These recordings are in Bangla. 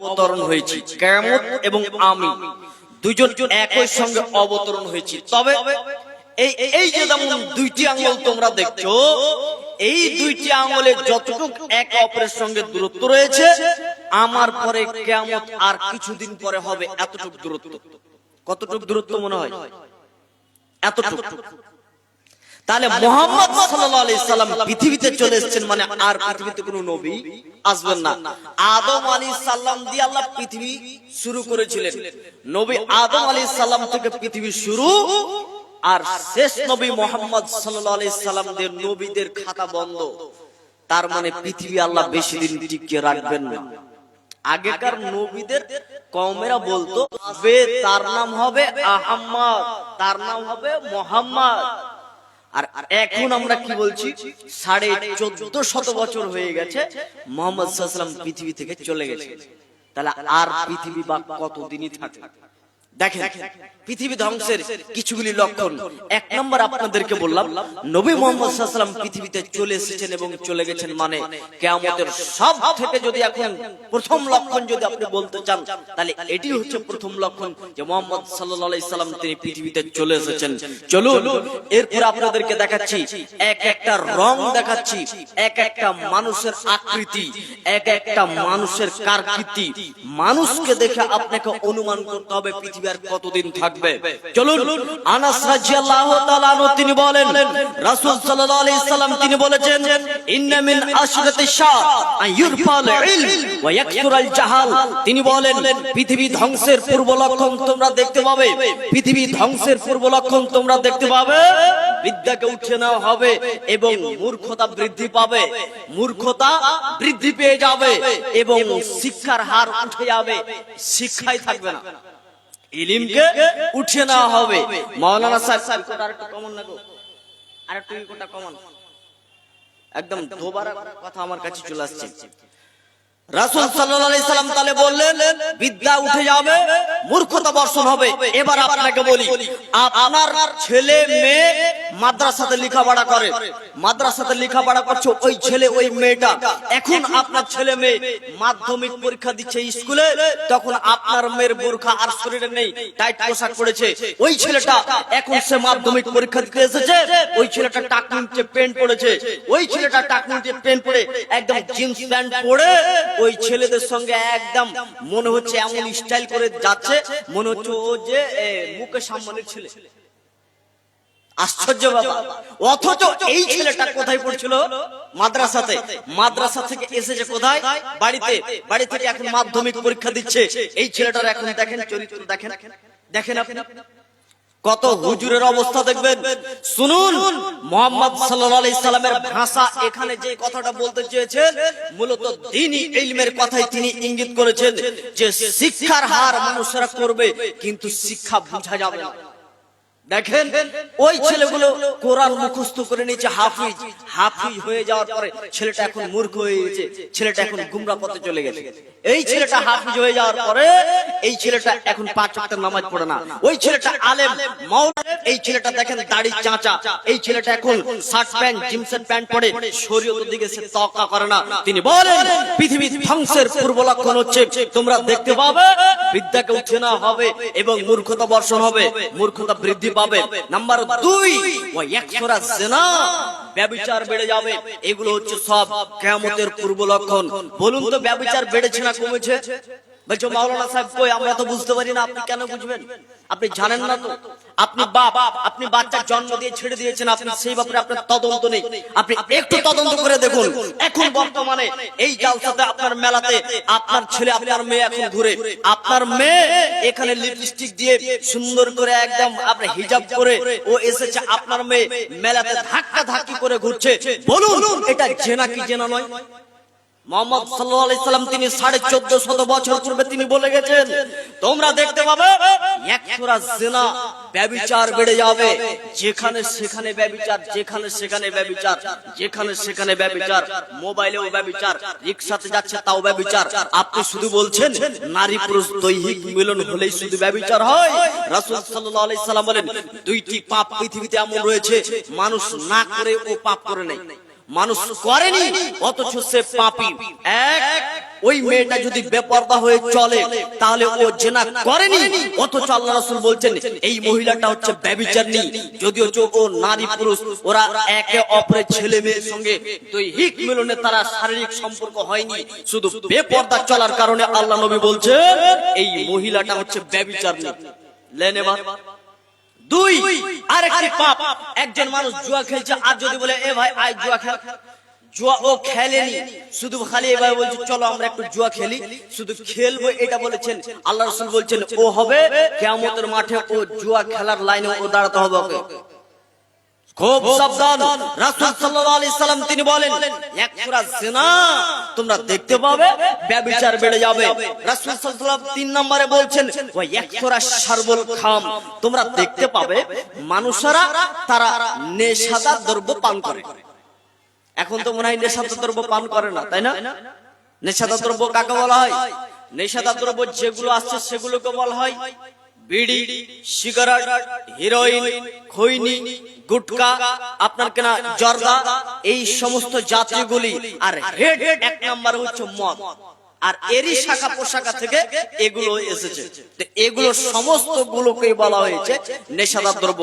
অবতরণ হয়েছি, কিয়ামত এবং আমি দুইজন একই সঙ্গে অবতরণ হয়েছি। তবে এই যে যেমন দুইটি আঙ্গুল তোমরা দেখছো, এই দুইটি আঙ্গুলের যতটুকু এক অপরের সঙ্গে দূরত্ব রয়েছে, আমার পরে কিয়ামত আর কিছুদিন পরে হবে এতটুকু দূরত্ব। কতটুকু দূরত্ব মনে হয়? এতটুকু। তাহলে মুহাম্মদ সাল্লাল্লাহু আলাইহি সাল্লাম পৃথিবীতে চলে এসেছেন, মানে আর পৃথিবীতে কোনো নবী আসবেন না। আদম আলাইহিস সালাম দিয়ে আল্লাহ পৃথিবী শুরু করেছিলেন। নবী আদম আলাইহিস সালাম থেকে পৃথিবী শুরু, আর শেষ নবী মুহাম্মদ সাল্লাল্লাহু আলাইহি সাল্লাম দের নবীদের খাতা বন্ধ। তার মানে পৃথিবী আল্লাহ বেশি দিন টিকিয়ে রাখবেন না। আগেকার নবীদের কওমেরা বলতো তার নাম হবে আহমদ, তার নাম হবে মুহাম্মদ। আর এখন আমরা কি বলছি, 1450 বছর হয়ে গেছে মুহাম্মদ সাল্লাল্লাহু আলাইহি ওয়াসাল্লাম পৃথিবী থেকে চলে গেছে। তাহলে আর পৃথিবী বা কতদিনই থাকে? দেখেন পৃথিবী ধ্বংসের কিছুগুলি লক্ষণ। এক নম্বর আপনাদেরকে বললাম, নবী মুহাম্মদ সাল্লাল্লাহু আলাইহি ওয়াসাল্লাম পৃথিবীতে চলে এসেছেন এবং চলে গেছেন, মানে কিয়ামতের সব থেকে যদি এখন প্রথম লক্ষণ যদি আপনি বলতে চান, তাহলে এটি হচ্ছে প্রথম লক্ষণ যে মুহাম্মদ সাল্লাল্লাহু আলাইহি ওয়াসাল্লাম তিনি পৃথিবীতে চলে এসেছেন। চলুন এরপর আপনাদেরকে দেখাচ্ছি, এক একটা রং দেখাচ্ছি, এক একটা মানুষের আকৃতি, এক একটা মানুষের কারকৃতি। মানুষকে দেখে আপনাকে অনুমান করতে হবে পৃথিবী আর কতদিন থাকবে। চলুন আনাস রাদিয়াল্লাহু তাআলা আনহু তিনি বলেন, রাসূল সাল্লাল্লাহু আলাইহি সাল্লাম তিনি বলেছেন, ইন্না মিন আশরাতিশ শাআ আইয়ুরফাল ইলম ওয়া ইয়াকসুরাল জাহাল। তিনি বলেন পৃথিবী ধ্বংসের পূর্ব লক্ষণ তোমরা দেখতে পাবে, পৃথিবী ধ্বংসের পূর্ব লক্ষণ তোমরা দেখতে পাবে, বিদ্যাকে উঠিয়ে নেওয়া হবে এবং মূর্খতা বৃদ্ধি পাবে, মূর্খতা বৃদ্ধি পেয়ে যাবে এবং শিক্ষার হার উঠে যাবে, শিক্ষাই থাকবে না, ইলমকে উঠিয়ে নেওয়া হবে। মাওলানা সাহেব আরেকটু কমন না গো, আরেকটু কোটা কমন, একদম দুবার কথা আমার কাছে চলে আসছে। রাসূল সাল্লাল্লাহু আলাইহি সাল্লাম তাহলে বললেন বিদ্যা উঠে যাবে, মূর্খতা বর্ষণ হবে। এবার আপনাকে বলি, আপনার ছেলে মেয়ে মাদ্রাসাতে লেখাপড়া করে, মাদ্রাসাতে লেখাপড়া করছে ওই ছেলে ওই মেয়েটা, এখন আপনার ছেলে মেয়ে মাধ্যমিক পরীক্ষা দিচ্ছে স্কুলে, তখন আপনার মেয়ের বোরখা আর শরীরে নেই, টাইট পোশাক পরেছে। ওই ছেলেটা এখন সে মাধ্যমিক পরীক্ষা দিতে এসেছে, ওই ছেলেটা টাকনুটে প্যান্ট পরেছে, ওই ছেলেটা টাকনুটে প্যান্ট পরে একদম জিন্স প্যান্ট পরে ওই ছেলেদের সঙ্গে একদম মনে হচ্ছে এমন স্টাইল করে যাচ্ছে, মনে হচ্ছে ও যে মুকেশ আম্বানির ছেলে। আশ্চর্য বাবা। অথচ এই ছেলেটা কোথায় পড়ছিল? মাদ্রাসাতে। মাদ্রাসা থেকে এসেছে কোথায়? বাড়িতে। বাড়ি থেকে এখন মাধ্যমিক পরীক্ষা দিচ্ছে। এই ছেলেটার এখন দেখেন চরিত্র, দেখেন দেখেন আপনি কত হুজুরের অবস্থা দেখবেন। শুনুন মুহাম্মদ সাল্লাল্লাহু আলাইহি সাল্লামের ভাষা, এখানে যে কথাটা বলতে চেয়েছেন মূলত দ্বীনি ইলমের কথাই তিনি ইঙ্গিত করেছেন, যে শিক্ষার হার মানুষরা করবে কিন্তু শিক্ষা বোঝা যাবে না। দেখেন ওই ছেলেগুলো কোরআন মুখস্থ করে নিয়েছে, হাফিজ, হাফিজ হয়ে যাওয়ার পরে ছেলেটা এখন মূর্খ হয়ে গেছে, ছেলেটা এখন গুমরা পথে চলে গেছে। এই ছেলেটা হাফিজ হয়ে যাওয়ার পরে এই ছেলেটা এখন 5 ওয়াক্ত নামাজ পড়ে না। ওই ছেলেটা আলেম মাওলানা, এই ছেলেটা দেখেন দাড়ি চাঁচা, এই ছেলেটা এখন শার্ট প্যান্ট জিন্সের প্যান্ট পরে শরীয়তের দিকে সে তাওকা করে না। তিনি বলেন পৃথিবী ধ্বংসের পূর্ব লক্ষণ হচ্ছে তোমরা দেখতে পাবে বিদ্যাকে উঠিয়ে নেওয়া হবে এবং মূর্খতা বর্ষণ হবে, মূর্খতা বৃদ্ধি পাবে। নাম্বার 2, ওয়া ইয়াকসুরা জিনা, ব্যভিচার বেড়ে যাবে। এগুলো হচ্ছে সব কিয়ামতের পূর্ব লক্ষণ। বলুন তো ব্যভিচার বেড়েছে না কমেছে? বলছো মাওলানা সাহেব কই, আমরা তো বুঝতে পারি না। আপনি কেন বুঝবেন? আপনি জানেন না তো। আপনি বাপ, আপনি বাচ্চার জন্ম দিয়ে ছেড়ে দিয়েছেন, আপনি সেই ব্যাপারে আপনার তদন্ত নেই। আপনি একটু তদন্ত করে দেখুন, এখন বর্তমানে এই জালসাতে আপনার মেলাতে আপনার ছেলে আপনার মেয়ে এখন ঘুরে, আপনার মেয়ে এখানে লিপস্টিক দিয়ে সুন্দর করে একদম আপনার হিজাব করে ও এসেছে, আপনার মেয়ে মেলাতে ধাক্কা ধাক্কি করে ঘুরছে। বলুন এটা জেনা কি জেনা নয়? মুহাম্মদ সাল্লাল্লাহু আলাইহি সাল্লাম তিনি 1450 বছর পূর্বে তিনি বলে গেছেন তোমরা দেখতে পাবে ইয়াকসুরা জিনা, ব্যভিচার বেড়ে যাবে। যেখানে সেখানে ব্যভিচার, যেখানে সেখানে ব্যভিচার, যেখানে সেখানে ব্যভিচার, মোবাইলেও ব্যভিচার, রিকশাতে যাচ্ছে তাও ব্যভিচার। আপনি শুধু বলছেন নারী পুরুষ দৈহিক মিলন হলেই শুধু ব্যভিচার হয়? রাসূল সাল্লাল্লাহু আলাইহি সাল্লাম বলেন দুইটি পাপ পৃথিবীতে এমন রয়েছে মানুষ না করে ও পাপ করে নেয়। মানুষ করেনি, অথচ সে পাপী। এক, ওই মেয়েটা যদি বেপরদা হয়ে চলে তাহলে ও জেনা করেনি, অথচ আল্লাহ রাসূল বলছেন এই মহিলাটা হচ্ছে ব্যভিচারিণী। যদিও ও নারী পুরুষ ওরা একে অপরের ছেলে মেয়ের সঙ্গে দৈহিক মিলনে তারা শারীরিক সম্পর্ক হয়নি, শুধু বেপরদা চলার কারণে আল্লাহ নবী বলছেন এই মহিলাটা হচ্ছে ব্যভিচারিণী। লেন এবার দুই, আরেকটি পাপ, একজন মানুষ জুয়া খেলছে, আর যদি বলে এ ভাই আয় জুয়া খেল, জুয়া ও খেলেনি, শুধু খালি এভাবে বলছে চলো আমরা একটু জুয়া খেলি, শুধু খেলবো এটা বলেছেন, আল্লাহ রাসূল বলছেন ও হবে কিয়ামতের মাঠে ও জুয়া খেলার লাইনে ও দাঁড়াতে হবে ওকে। খুব সাবধান। রাসূল সাল্লাল্লাহু আলাইহি সাল্লাম তিনি বলেন এক সূরা জিনা তোমরা দেখতে পাবে, ব্যভিচার বেড়ে যাবে। রাসূল সাল্লাল্লাহু আলাইহি সাল্লাম 3 নম্বরে বলছেন ওয়া এক সূরা শারবুল খাম তোমরা দেখতে পাবে মানুষেরা তারা নেশাদার দ্রব্য পান করে। এখন তো মনে হয় নেশাদার দ্রব্য পান করে না, তাই না? নেশাদার দ্রব্য কাকে বলা হয়? নেশাদার দ্রব্য যেগুলো আসছে সেগুলোকে বলা হয় বিড়ি, সিগারেট, হেরোইন, খৈনি, গুটকা, আপনার কেনা জর্দা, এই সমস্ত জাতীয়গুলি। আর হেড এক নাম্বার হচ্ছে মদ, আর এরই শাখা পোশাকা থেকে এগুলো এসেছে। এগুলো সমস্ত গুলোকে বলা হয়েছে নেশাদার দ্রব্য।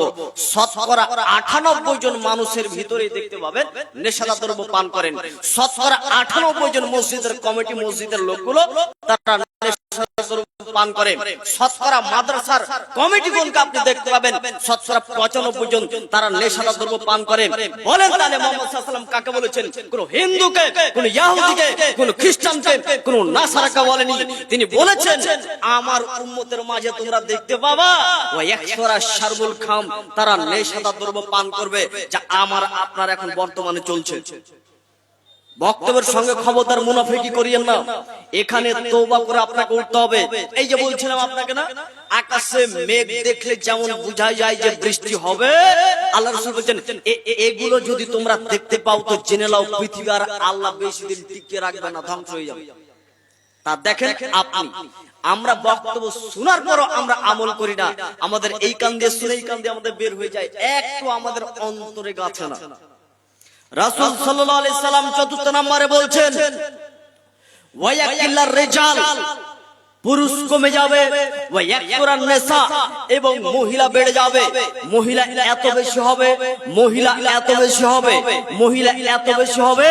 শতকরা 98 জন মানুষের ভিতরে দেখতে পাবেন নেশাদার দ্রব্য পান করেন। শতকরা 98 জন মসজিদের কমিটি, মসজিদের লোকগুলো তারা নেশাদার দ্রব্য পান করেন। শতকরা মাদ্রাসার কমিটিগণকে আপনি দেখতে পাবেন শতকরা 95 জন তারা নেশাদার দ্রব্য পান করেন। বলেন তাহলে মুহাম্মদ সাল্লাল্লাহু আলাইহি ওয়াসাল্লাম কাকে বলেছেন? কোন হিন্দুকে, কোন ইহুদিকে, কোন খ্রিস্টানকে, কোন নাসারাকে বলেনি। তিনি বলেছেন আমার উম্মতের মাঝে তোমরা দেখতে পাবা ওয়া একসরা শারবুল খাম তারা নেশাদার দ্রব্য পান করবে, যা আমার আপনার এখন বর্তমানে চলছে। বক্তব্যের সঙ্গে খবরদার মুনাফিকি করিয়েন না, এখানে তওবা করে আপনাকে উঠতে হবে। এই যে বলছিলাম আপনাকে না, আকাশে মেঘ দেখলে যেমন বোঝা যায় যে বৃষ্টি হবে, আল্লাহ রাসূল বলেন এগুলো যদি তোমরা দেখতে পাও তো জেনে নাও পৃথিবী আর আল্লাহ বেশি দিন টিকিয়ে রাখবে না, ধ্বংস হয়ে যাবে। তা দেখেন আপনি, আমরা বক্তব্য শোনার পরও আমরা আমল করি না, আমাদের এই কান দিয়ে শুনে এই কান দিয়ে আমাদের বের হয়ে যায়, একটু আমাদের অন্তরে গাছে না। রাসূল সাল্লাল্লাহু আলাইহি সাল্লাম ৪র্থ নম্বরে বলছেন ওয়া ইয়াকিল্লার রিজাল পুরুষ কমে যাবে, ওয়া ইয়াকসুরান নিসা এবং মহিলা বেড়ে যাবে। মহিলা এত বেশি হবে, মহিলা এত বেশি হবে, মহিলা এত বেশি হবে,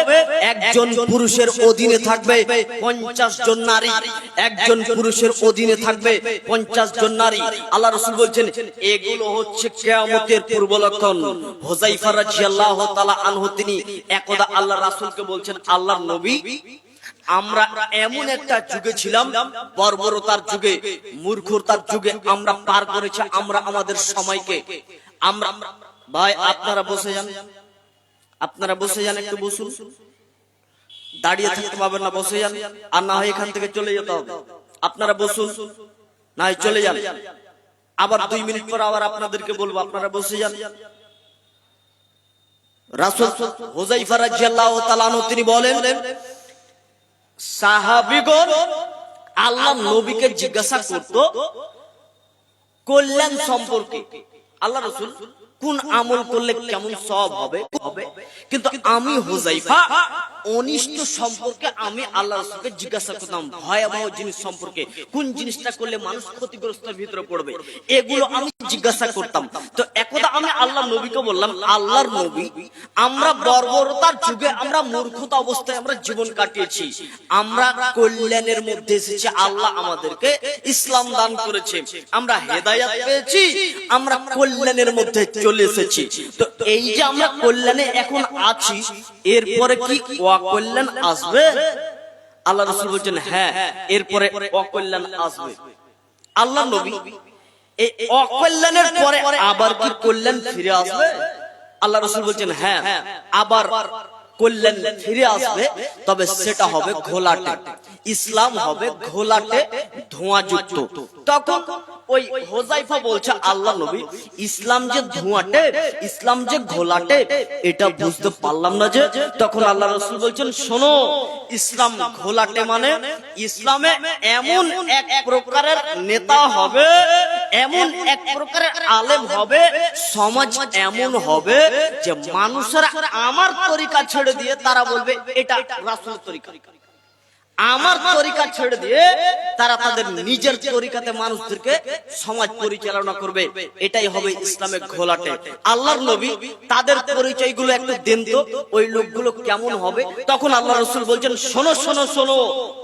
একজন পুরুষের অধীনে থাকবে 50 জন নারী, একজন পুরুষের অধীনে থাকবে 50 জন নারী। আল্লাহ রাসূল বলছেন এগুলো হচ্ছে কিয়ামতের পূর্ব লক্ষণ। হুযায়ফা রাদিয়াল্লাহু তাআলা আনহু তিনি একদা আল্লাহ রাসূলকে বলছেন আল্লাহর নবী আমরা এমন একটা যুগে ছিলাম, বর্বরতার যুগে, মূর্খতার যুগে আমরা পার করেছি আমরা আমাদের সময়কে। আমরা ভাই আপনারা বসে যান, আপনারা বসে যান, একটু বসুন, দাঁড়িয়ে থাকতে পারবেন না, বসে যান, আর না হয় এখান থেকে চলে যেতে হবে। আপনারা বসুন, না হয় চলে যান, আবার 2 মিনিট পর আবার আপনাদেরকে বলবো, আপনারা বসে যান। রাসূল হুযায়ফা রাদিয়াল্লাহু তাআলা আনহু তিনি বলেন সাহাবীগণ আল্লাহ নবীকে জিজ্ঞাসা করত কল্যাণ সম্পর্কে, আল্লাহ রাসূল কোন আমল করলে কেমন সওয়াব হবে, কিন্তু আমি হুযায়ফা অনিষ্ট সম্পর্কে আমি আল্লাহ রাসূলকে জিজ্ঞাসা করতাম, ভয়াবহ জিনিস সম্পর্কে, কোন জিনিসটা করলে মানুষ ক্ষতিগ্রস্তের ভিতরে পড়বে, এগুলো আমি জিজ্ঞাসা করতাম। তো একদা আমি আল্লাহ নবীকে বললাম আল্লাহর নবী আমরা বর্বরতার যুগে, আমরা মূর্খতা অবস্থায় আমরা জীবন কাটিয়েছি, আমরা কল্যাণের মধ্যে এসেছি, আল্লাহ আমাদেরকে ইসলাম দান করেছে, আমরা হেদায়েত পেয়েছি, আমরা কল্যাণের মধ্যে চলে এসেছি। তো এই যে আমরা কল্যাণে এখন আছি, এরপরে কি অকল্যাণ আসবে? আল্লাহ রাসূল বলেন হ্যাঁ, এরপরে অকল্যাণ আসবে। আল্লাহ নবী এই অকল্যাণের পরে আবার কি কল্যাণ ফিরে আসবে? আল্লাহ রাসূল বলেন হ্যাঁ, আবার কল্যাণ ফিরে আসবে, তবে সেটা হবে ঘোলাটে, ইসলাম হবে ঘোলাটে ধোঁয়াযুক্ত। তখন ওই হুযায়ফা বলছে আল্লাহ নবী ইসলাম যে ধোঁয়াটে, ইসলাম যে ঘোলাটে, এটা বুঝতে পারলাম না যে। তখন আল্লাহ রাসূল বলছেন শোনো, ইসলাম ঘোলাটে মানে ইসলামে এমন এক প্রকারের নেতা হবে এমন এক প্রকারের আলেম হবে, সমাজ এমন হবে যে মানুষেরা আমার তরিকা ছেড়ে দিয়ে তারা বলবে এটা রাসূলের তরিকা, আমার তরিকা ছেড়ে দিয়ে তারা তাদের নিজের তরিকাতে মানুষদেরকে সমাজ পরিচালনা করবে। এটাই হবে ইসলামের ঘোলাটে। আল্লাহর নবী তাদের পরিচয়গুলো একটু দেন তো, ওই লোকগুলো কেমন হবে। তখন আল্লাহ রাসূল বলছেন, শোনো শোনো শোনো,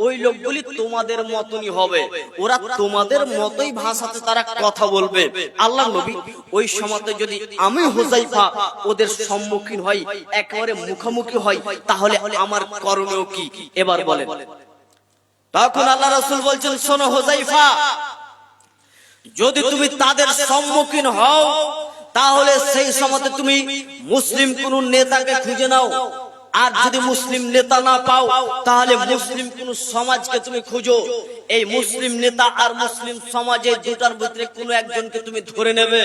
ওই লোকগুলি তোমাদের মতনই হবে, ওরা তোমাদের মতোই ভাষাতে তারা কথা বলবে। আল্লাহর নবী ওই সময়তে যদি আমি হুযায়ফা ওদের সম্মুখীন হই, একেবারে মুখোমুখি হই, তাহলে আমার করণীয় কি এবার বলেন। তখন আল্লাহ রাসূল বলছেন, শোনো হুযায়ফা, যদি তুমি তাদের সম্মুখীন হও তাহলে সেই সময়তে তুমি মুসলিম কোন নেতাকে খুঁজে নাও, আর যদি মুসলিম নেতা না পাও তাহলে মুসলিম কোন সমাজকে তুমি খুঁজো। এই মুসলিম নেতা আর মুসলিম সমাজে দুটার ভিতরে কোন একজনকে তুমি ধরে নেবে।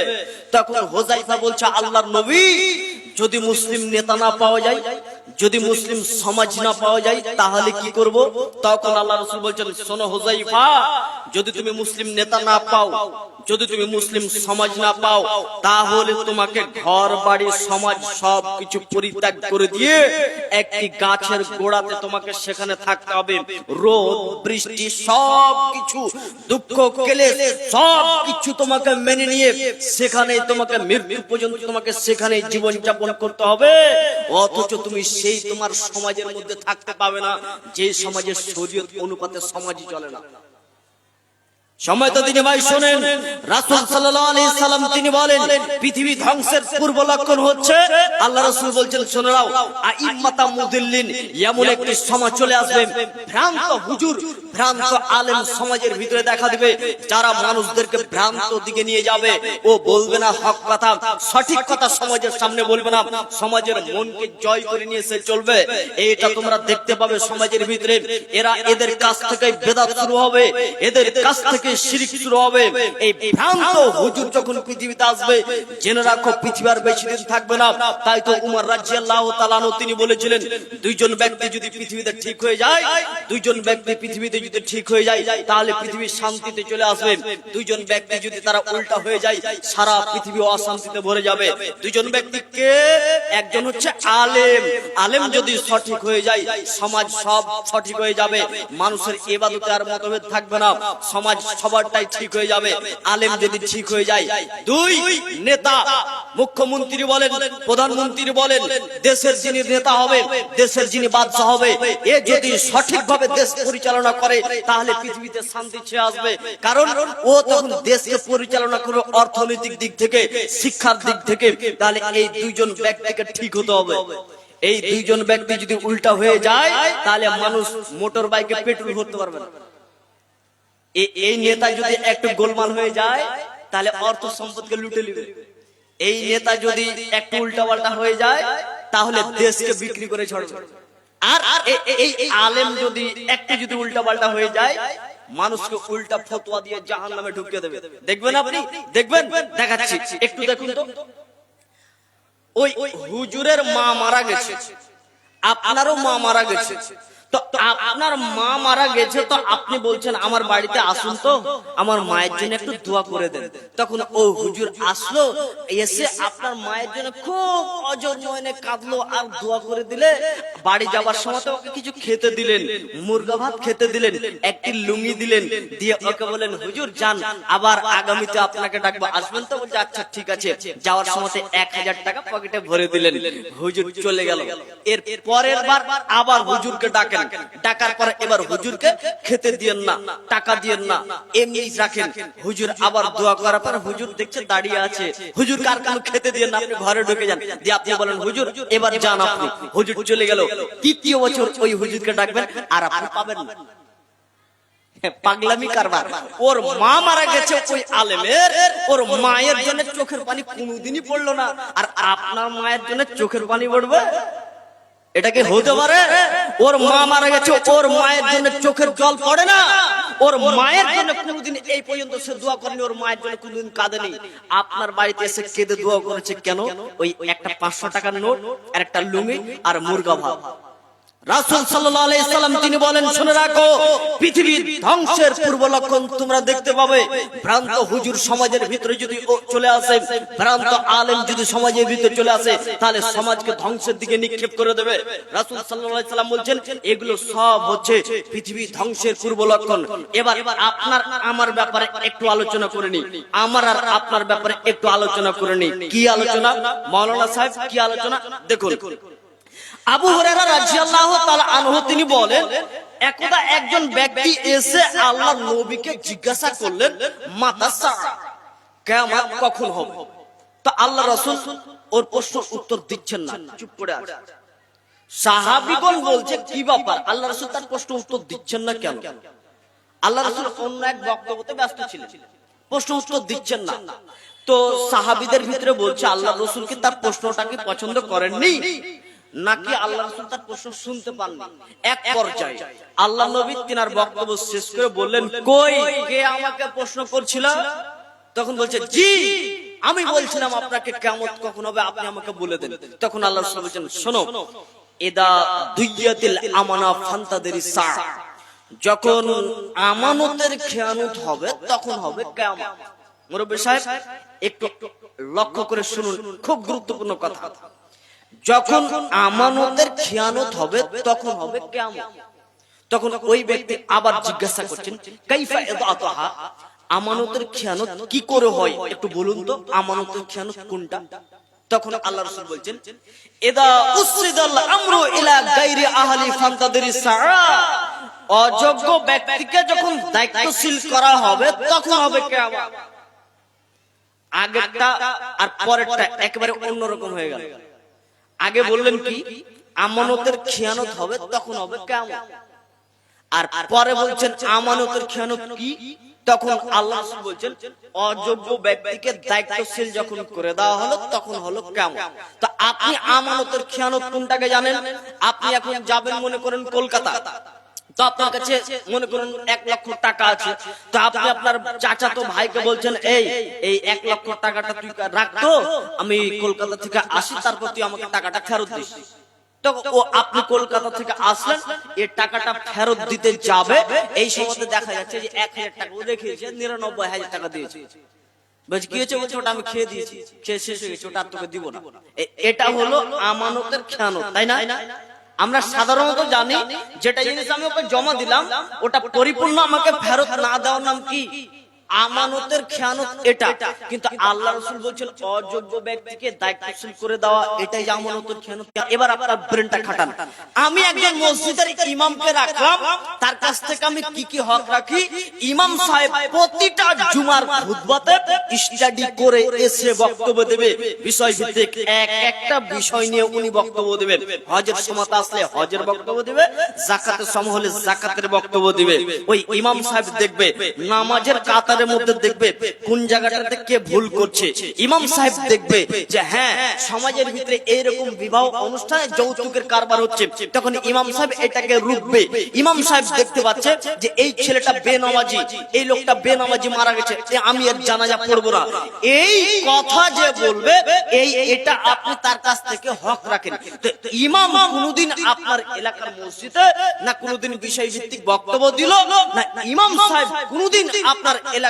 তখন হুযায়ফা বলছে, আল্লাহর নবী, যদি মুসলিম নেতা না পাওয়া যায়, যদি মুসলিম সমাজ না পাওয়া যায় তাহলে কি করব। তখন আল্লাহ রাসূল বলছেন, শোনো হুযায়ফা, যদি তুমি মুসলিম নেতা না পাও, যদি তুমি মুসলিম সমাজ না পাও, তাহলে তোমাকে ঘর বাড়ি সমাজ সবকিছু পরিত্যাগ করে দিয়ে একটি গাছের গোড়াতে তোমাকে সেখানে থাকতে হবে। রোদ বৃষ্টি সবকিছু, দুঃখ ক্লেশ সবকিছু তোমাকে মেনে নিয়ে সেখানে তোমাকে মৃত্যু পর্যন্ত তোমাকে সেখানে জীবন যাপন করতে হবে। অথচ তুমি সেই তোমার সমাজের মধ্যে থাকতে পাবে না যে সমাজের শরীয়ত অনুপাতে সমাজই চলে না। সময় তো তিনি ভাই শোনেন, রাসূল সাল্লাল্লাহু আলাইহি সাল্লাম তিনি বলেন, পৃথিবী ধ্বংসের পূর্ব লক্ষণ হচ্ছে, আল্লাহ রাসূল বলছেন শুনে নাও, আইম্মাতা মুদিল্লিন, এমন একটি সমাজ চলে আসবে, ভ্রান্ত হুজুর, ভ্রান্ত আলেম সমাজের ভিতরে দেখা দিবে, যারা মানুষদেরকে ভ্রান্ত দিকে নিয়ে যাবে। ও বলবে না হক কথা, সঠিক কথা সমাজের সামনে বলবে না, সমাজের মনকে জয় করে নিয়ে সে চলবে। এইটা তোমরা দেখতে পাবে সমাজের ভিতরে। এদের কাছ থেকে বেদাত শুরু হবে, এদের কাছ থেকে শিরক শুরু হবে। এই ভ্রান্ত হুজুর যখন পৃথিবীতে আসবে, জেনে রাখো পৃথিবী আর বেশি দিন থাকবে না। তাই তো উমর রাদিয়াল্লাহু তাআলা আনহু তিনি বলেছিলেন, দুইজন ব্যক্তি যদি পৃথিবীতে ঠিক হয়ে যায়, দুইজন ব্যক্তি পৃথিবীতে যদি ঠিক হয়ে যায় তাহলে পৃথিবী শান্তিতে চলে আসবে। দুইজন ব্যক্তি যদি তারা উল্টা হয়ে যায়, সারা পৃথিবী অশান্তিতে ভরে যাবে। দুইজন ব্যক্তিকে, একজন হচ্ছে আলেম, আলেম যদি সঠিক হয়ে যায় সমাজ সব সঠিক হয়ে যাবে, মানুষের ইবাদতে আর মতভেদ থাকবে না, সমাজ সবারটাই ঠিক হয়ে যাবে। আলেম যদি ঠিক হয়ে যায়, দুই নেতা, মুখ্যমন্ত্রী বলেন, প্রধানমন্ত্রী বলেন, দেশের যিনি নেতা হবে, দেশের যিনি বাদশা হবে, এ যদি সঠিকভাবে দেশ পরিচালনা করে তাহলে পৃথিবীতে শান্তি ছেয়ে আসবে। কারণ ও তখন দেশকে পরিচালনা করবে অর্থনৈতিক দিক থেকে, শিক্ষার দিক থেকে। তাহলে এই দুইজন ব্যক্তিকে ঠিক হতে হবে। এই দুইজন ব্যক্তি যদি উল্টা হয়ে যায় তাহলে মানুষ মোটর বাইকে পেট্রোল ভরতে পারবে না। এই নেতা যদি একটু গোলমাল হয়ে যায় তাহলে অর্থ সম্পদকে লুটে নেবে। এই নেতা যদি একটু উল্টা পাল্টা হয়ে যায় তাহলে দেশকে বিক্রি করে ছাড়বে। আর এই আলেম যদি একটু যদি উল্টা পাল্টা হয়ে যায়, মানুষকে উল্টা ফতোয়া দিয়ে জাহান্নামে ঢুকিয়ে দেবে। দেখবেন আপনি, দেখবেন, দেখাচ্ছি একটু দেখুন তো। ওই হুজুরের মা মারা গেছে, আপনারও মা মারা গেছে, তো আপনার মা মারা গেছে, তো আপনি বলছেন আমার বাড়িতে আসুন তো, আমার মায়ের জন্য একটু দোয়া করে দেন। তখন ও হুজুর আসলো, এসে আপনার মায়ের জন্য খুব অজর নয়নে কাঁদলো আর দোয়া করে দিলে। বাড়ি যাবার সময় তো ওকে কিছু খেতে দিলেন, মুরগা ভাত খেতে দিলেন, একটি লুঙ্গি দিলেন, দিয়ে ওকে বলেন হুজুর যান, আবার আগামীতে আপনাকে ডাকবো, আসবেন তো? বলছে আচ্ছা ঠিক আছে। যাওয়ার সময় 1000 টাকা পকেটে ভরে দিলেন, হুজুর চলে গেল। এর পরের বার আবার হুজুরকে ডাকেন, ডাকার পরে এবার হুজুরকে খেতে দিয়েন না, টাকা দিয়েন না, এমনি রাখেন। হুজুর আবার দোয়া করার পর হুজুর দেখছে দাঁড়িয়ে আছে, হুজুর কার কার খেতে দিয়েন না, আপনি ঘরে ঢুকে যান, দিয়ে আপনি বলেন হুজুর এবার যান আপনি। হুজুর চলে গেল। তৃতীয় বছর ওই হুজুরকে ডাকবেন আর আপনি পাবেন না। পাগলামি কারবার। ওর মা মারা গেছে ওই আলেমের, ওর মায়ের জন্য চোখের পানি কোনোদিনই পড়লো না, আর আপনার মায়ের জন্য চোখের পানি পড়বে? এটা কি হতে পারে? ওর মা মারা গেছে, ওর মায়ের জন্য চোখের জল পড়ে না, ওর মায়ের জন্য কোনদিন এই পর্যন্ত সে দোয়া করেনি, ওর মায়ের জন্য কোনদিন কাঁদেনি। আপনার বাড়িতে এসে কেঁদে দোয়া করেছে কেন? ওই একটা 500 টাকার নোট আর একটা লুঙ্গি আর মুরগা ভাত। রাসূল সাল্লাল্লাহু আলাইহি সাল্লাম তিনি বলেন, শুনে রাখো, পৃথিবীর ধ্বংসের পূর্ব লক্ষণ তোমরা দেখতে পাবে। ভ্রান্ত হুজুর সমাজের ভিতরে যদি চলে আসে, ভ্রান্ত আলেম যদি সমাজের ভিতরে চলে আসে, তাহলে সমাজকে ধ্বংসের দিকে নিক্ষেপ করে দেবে। রাসূল সাল্লাল্লাহু আলাইহি সাল্লাম বলছেন, এগুলো সব হচ্ছে পৃথিবীর ধ্বংসের পূর্ব লক্ষণ। এবার আপনার আমার ব্যাপারে একটু আলোচনা করে নি, আমার আর আপনার ব্যাপারে একটু আলোচনা করে নি। কি আলোচনা মাওলানা সাহেব, কি আলোচনা দেখুন। আবু হুরায়রা রাদিয়াল্লাহু তাআলা আনহু তিনি বলেন, একদা একজন ব্যক্তি এসে আল্লাহর নবীকে জিজ্ঞাসা করলেন, মাতা সা, কিয়ামত কখন হবে? তো আল্লাহ রাসূল ওর প্রশ্নের উত্তর দিচ্ছেন না, চুপ করে আছে। সাহাবীগণ বলছে, কি ব্যাপার, আল্লাহ রাসূল তার প্রশ্নের উত্তর দিচ্ছেন না কেন? আল্লাহ রাসূল অন্য এক বক্তব্যতে ব্যস্ত ছিলেন, প্রশ্ন উত্তর দিচ্ছেন না। তো সাহাবীদের ভিতরে বলছে, আল্লাহ রাসূল কি তার প্রশ্নটাকে পছন্দ করেননি, নাকি আল্লাহ রাসূল তার প্রশ্ন শুনতে পাননি? এক পর্যায়ে আল্লাহ নবী তিনার বক্তব্য শেষ করে বললেন, কই, কে আমাকে প্রশ্ন করছিল? তখন বলছে, জি, আমি বলছিলাম আপনাকে কিয়ামত কখন হবে, আপনি আমাকে বলে দেন। তখন আল্লাহ রাসূল বলেন, শোনো, ইদা দুইয়াতিল আমানা ফান্তাদিরিস সা, যখন আমানতের খেয়ানত হবে তখন হবে কিয়ামত। মুরব্বি সাহেব একটু লক্ষ্য করে শুনুন, খুব গুরুত্বপূর্ণ কথা। যখন আমানতের খেয়ানত হবে তখন হবে কিয়ামত। তখন ওই ব্যক্তি আবার জিজ্ঞাসা করছেন, কাইফা ইদাতাহা, আমানতের খেয়ানত কি করে হয় একটু বলুন তো, আমানতের খেয়ানত কোনটা? তখন আল্লাহ রাসূল বলছেন, ইদা উসরিদাল আমরু ইলা গায়রি আহলি ফান্তাদিরিস সা, অযোগ্য ব্যক্তিকে যখন দায়িত্বশীল করা হবে তখন হবে কিয়ামত। আগেরটা আর পরেরটা একেবারে অন্যরকম হয়ে গেল। আগে বললেন কি, আমানতের খেয়ানত হবে তখন হবে কিয়ামত, আর পরে বলছেন আমানতের খেয়ানত কি, তখন আল্লাহ রাসূল বলছেন, অযোগ্য ব্যক্তিকে দায়িত্বশীল যখন করে দেওয়া হলো তখন হলো কিয়ামত। তো আপনি আমানতের খেয়ানত কোনটাকে জানেন? আপনি এখন যাবেন মনে করেন কলকাতা, তো আপনার কাছে মনে করুন 1 লক্ষ টাকা আছে, তো আপনি আপনার চাচাতো ভাইকে বলছেন, এই 1 লক্ষ টাকাটা তুই রাখতো, আমি কলকাতা থেকে আসি, তারপর তুই আমাকে টাকাটা ফেরত দিস। তো ও আপনি কলকাতা থেকে আসলেন, এই টাকাটা ফেরত দিতে যাবে, এই সময় দেখা যাচ্ছে যে 1000 টাকা ও রেখেছে, 99,000 টাকা দিয়েছে। বলছে কি হয়েছে? বলছে, ওটা আমি খেয়ে দিয়েছি, খেয়ে শেষ হয়ে গেছে, ওটা আর তোকে দিব না। এটা হলো আমানতের খেয়ানত, তাই না? আমরা সাধারণত জানি, যেটা জিনিস আমি ওকে জমা দিলাম ওটা পরিপূর্ণ আমাকে ফেরত না দেওয়ার নাম কি? আমানতের খেয়ানত এটা। কিন্তু আল্লাহ রাসূল বলছেন, অযোগ্য ব্যক্তিকে দায়িত্বশীল করে দেওয়া, এটাই আমানতের খেয়ানত। এবার আপনার ব্রেনটা খাটান। আমি একজন মসজিদের ইমামকে রাখলাম, তার কাছ থেকে আমি কি কি হক রাখি? ইমাম সাহেব প্রতিটা জুমার খুতবাতে স্টাডি করে এসে বক্তব্য দেবে, বিষয় ভিত্তিক একটা বিষয় নিয়ে উনি বক্তব্য দেবেন। হজের সময় আসলে হজের বক্তব্য দিবে, যাকাতের সময় হলে যাকাতের বক্তব্য দিবে। ওই ইমাম সাহেব দেখবে নামাজের কাতার মধ্যে দেখবে কোন জায়গাটাতে কে ভুল করছে। ইমাম সাহেব দেখবে যে হ্যাঁ, সমাজের ভিতরে এইরকম বিবাহ অনুষ্ঠানে যৌতুকের কারবার হচ্ছে, তখন ইমাম সাহেব এটাকে রুখবে। ইমাম সাহেব দেখতে পাচ্ছে যে এই ছেলেটা বেনামাজি, এই লোকটা বেনামাজি মারা গেছে, আমি এর জানাজা পড়বো না, এই কথা যে বলবে, এটা আপনি তার কাছ থেকে হক রাখেন। তো ইমাম কোনদিন আপনার এলাকার মসজিদে না কোনদিন বিষয় ভিত্তিক বক্তব্য দিল না, ইমাম সাহেব কোনদিন আপনার এলাকাতে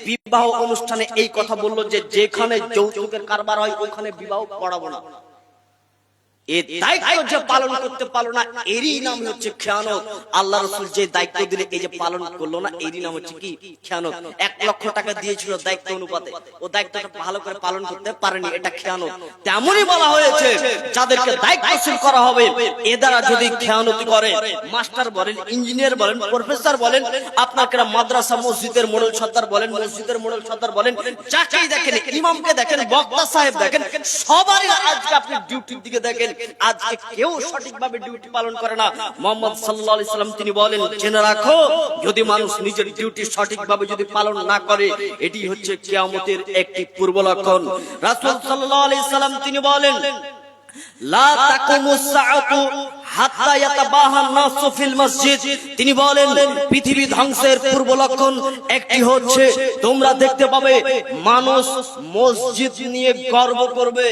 বিবাহ অনুষ্ঠানে এই কথা বললো যে যেখানে যৌতুকের কারবার হয় ওখানে বিবাহ পড়াবো না। এই দায়িত্ব যে পালন করতে পারলো না, এরই নাম হচ্ছে খেয়ানত। আল্লাহ রাসূল যে দায়িত্ব দিলে এই যে পালন করলো না, এরই নাম হচ্ছে কি? খেয়ানত। 1 লক্ষ টাকা দিয়েছিল দায়িত্ব অনুপাতে, ও দায়িত্বটা ভালো করে পালন করতে পারেনি, এটা খেয়ানত। তেমনই বলা হয়েছে, যাদেরকে দায়িত্বশীল করা হবে এ দ্বারা যদি খেয়ানত করে, মাস্টার বলেন, ইঞ্জিনিয়ার বলেন, প্রফেসর বলেন, আপনাকে মাদ্রাসা মসজিদের মোড়ল সর্দার বলেন, মসজিদের মোড়ল সর্দার বলেন, যাকেই দেখেন, ইমামকে দেখেন, বক্তা সাহেব দেখেন, সবারই আজকে আপনি ডিউটির দিকে দেখেন, আজকে কেউ সঠিকভাবে ডিউটি পালন করে না। মুহাম্মদ সাল্লাল্লাহু আলাইহি সাল্লাম তিনি বলেন, জেনে রাখো, যদি মানুষ নিজের ডিউটি সঠিকভাবে যদি পালন না করে, এটি হচ্ছে কিয়ামতের একটি পূর্ব লক্ষণ। রাসূল সাল্লাল্লাহু আলাইহি সাল্লাম তিনি বলেন, লা তাকুমুস সাআতু হাত্তা ইয়াতাবাহান নাসু ফিল মসজিদ। তিনি বলেন পৃথিবী ধ্বংসের পূর্ব লক্ষণ একটি হচ্ছে তোমরা দেখতে পাবে মানুষ মসজিদ নিয়ে গর্ব করবে।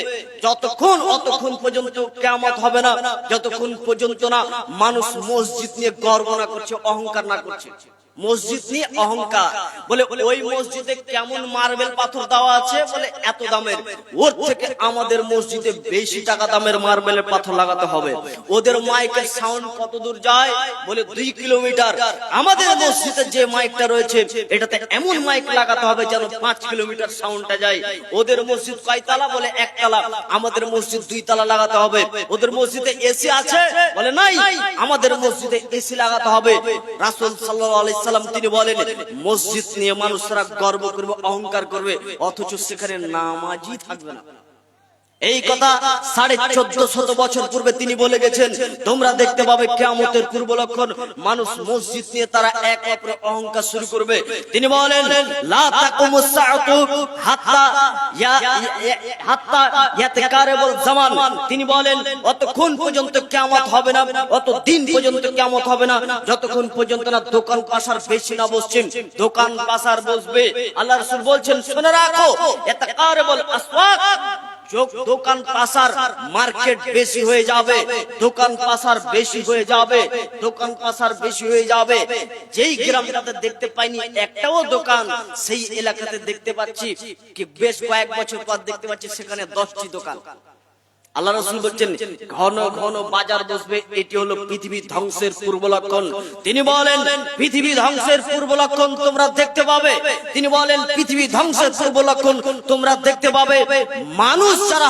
অতক্ষণ পর্যন্ত কিয়ামত হবে না যতক্ষণ পর্যন্ত না মানুষ মসজিদ নিয়ে গর্ব না করছে, অহংকার না করছে। মসজিদ নিয়ে অহংকার, বলে ওই মসজিদে কেমন মার্বেল পাথর দেওয়া আছে, বলে এত দামের, ওর থেকে আমাদের মসজিদে বেশি টাকা দামের মার্বেলের পাথর লাগাতে হবে। ওদের মাইকের সাউন্ড কত দূর যায়, বলে 2 কিলোমিটার। আমাদের মসজিদে যে মাইকটা রয়েছে এটাতে এমন মাইক লাগাতে হবে যেন 5 কিলোমিটার সাউন্ডটা যায়। ওদের মসজিদ কয়তলা, বলে 1 তলা। আমাদের মসজিদ 2 তলা লাগাতে হবে। ওদের মসজিদে এসি আছে, বলে নাই, আমাদের মসজিদে এসি লাগাতে হবে। রাসূল সাল্লাল্লাহু আলাইহি সাল্লাম তিনি বলেন মসজিদ নিয়ে মানুষরা গর্ব করবে, অহংকার করবে, অথচ সেখানে নামাজই থাকবে না। এই কথা 1450 বছর পূর্বে তিনি বলে গেছেন। তোমরা দেখতে পাবে কিয়ামতের পূর্ব লক্ষণ মানুষ মসজিদ নিয়ে তারা এক অপরের অহংকার শুরু করবে। তিনি বলেন লা তাকুমুস সাআতু হাত্তা ইয়াতকারাবুল জামান। তিনি বলেন অতক্ষণ পর্যন্ত কিয়ামত হবে না, অত দিন পর্যন্ত কিয়ামত হবে না যতক্ষণ পর্যন্ত না দোকান পাশার বেশি না বসছে। দোকান পাশার বসবে। আল্লাহ রাসূল বলছেন শুনে রাখো, ইয়াতকারাবুল আসওয়াক, দোকান পাশার মার্কেট বেশি হয়ে যাবে, দোকান পাশার বেশি হয়ে যাবে, দোকান পাশার বেশি হয়ে যাবে। যেই গ্রামটাতে দেখতে পাইনি একটাও দোকান, সেই এলাকাতে দেখতে পাচ্ছি কি বেশ কয়েক বছর পর দেখতে পাচ্ছি সেখানে 10টি দোকান। আল্লাহ রাসূল বলেন ঘন ঘন বাজার বসবে, এটি হলো পৃথিবী ধ্বংসের পূর্ব লক্ষণ। তিনি বলেন পৃথিবী ধ্বংসের পূর্ব লক্ষণ তোমরা দেখতে পাবে। তিনি বলেন পৃথিবী ধ্বংসের পূর্ব লক্ষণ তোমরা দেখতে পাবে মানুষ যারা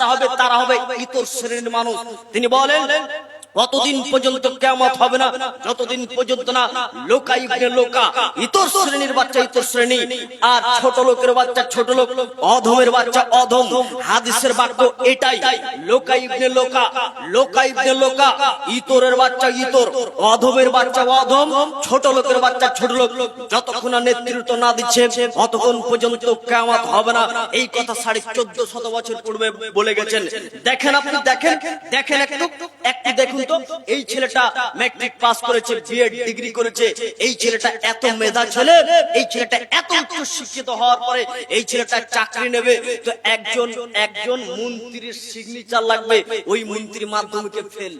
হবে তারা হবে ইতর শ্রেণীর মানুষ। তিনি বলেন কতদিন পর্যন্ত কিয়ামত হবে না যতদিন পর্যন্ত না লোকা ইবনে লোকা, ইতর শ্রেণীর বাচ্চা ইতর শ্রেণী, আর ছোট লোকের বাচ্চা ছোট লোক, অধমের বাচ্চা অধম। হাদিসের বাক্য এটাই, লোকা ইবনে লোকা, লোকা ইবনে লোকা, ইতরের বাচ্চা ইতর, অধমের বাচ্চা অধম, ছোট লোকের বাচ্চা ছোট লোক। যতক্ষণ না নেতৃত্ব না দিচ্ছে ততক্ষণ পর্যন্ত কিয়ামত হবে না। এই কথা 1450 বছর পূর্বে বলে গেছেন। দেখেন আপনি দেখেন একটু দেখুন তো, এই ছেলেটা ম্যাট্রিক পাস করেছে, বিএড ডিগ্রি করেছে, এই ছেলেটা এত মেধা ছেলে, এই ছেলেটা এত উচ্চ শিক্ষিত হওয়ার পরে এই ছেলেটা চাকরি নেবে তো একজন মন্ত্রীর সিগনেচার লাগবে, ওই মন্ত্রী মাধ্যমিকে ফেল।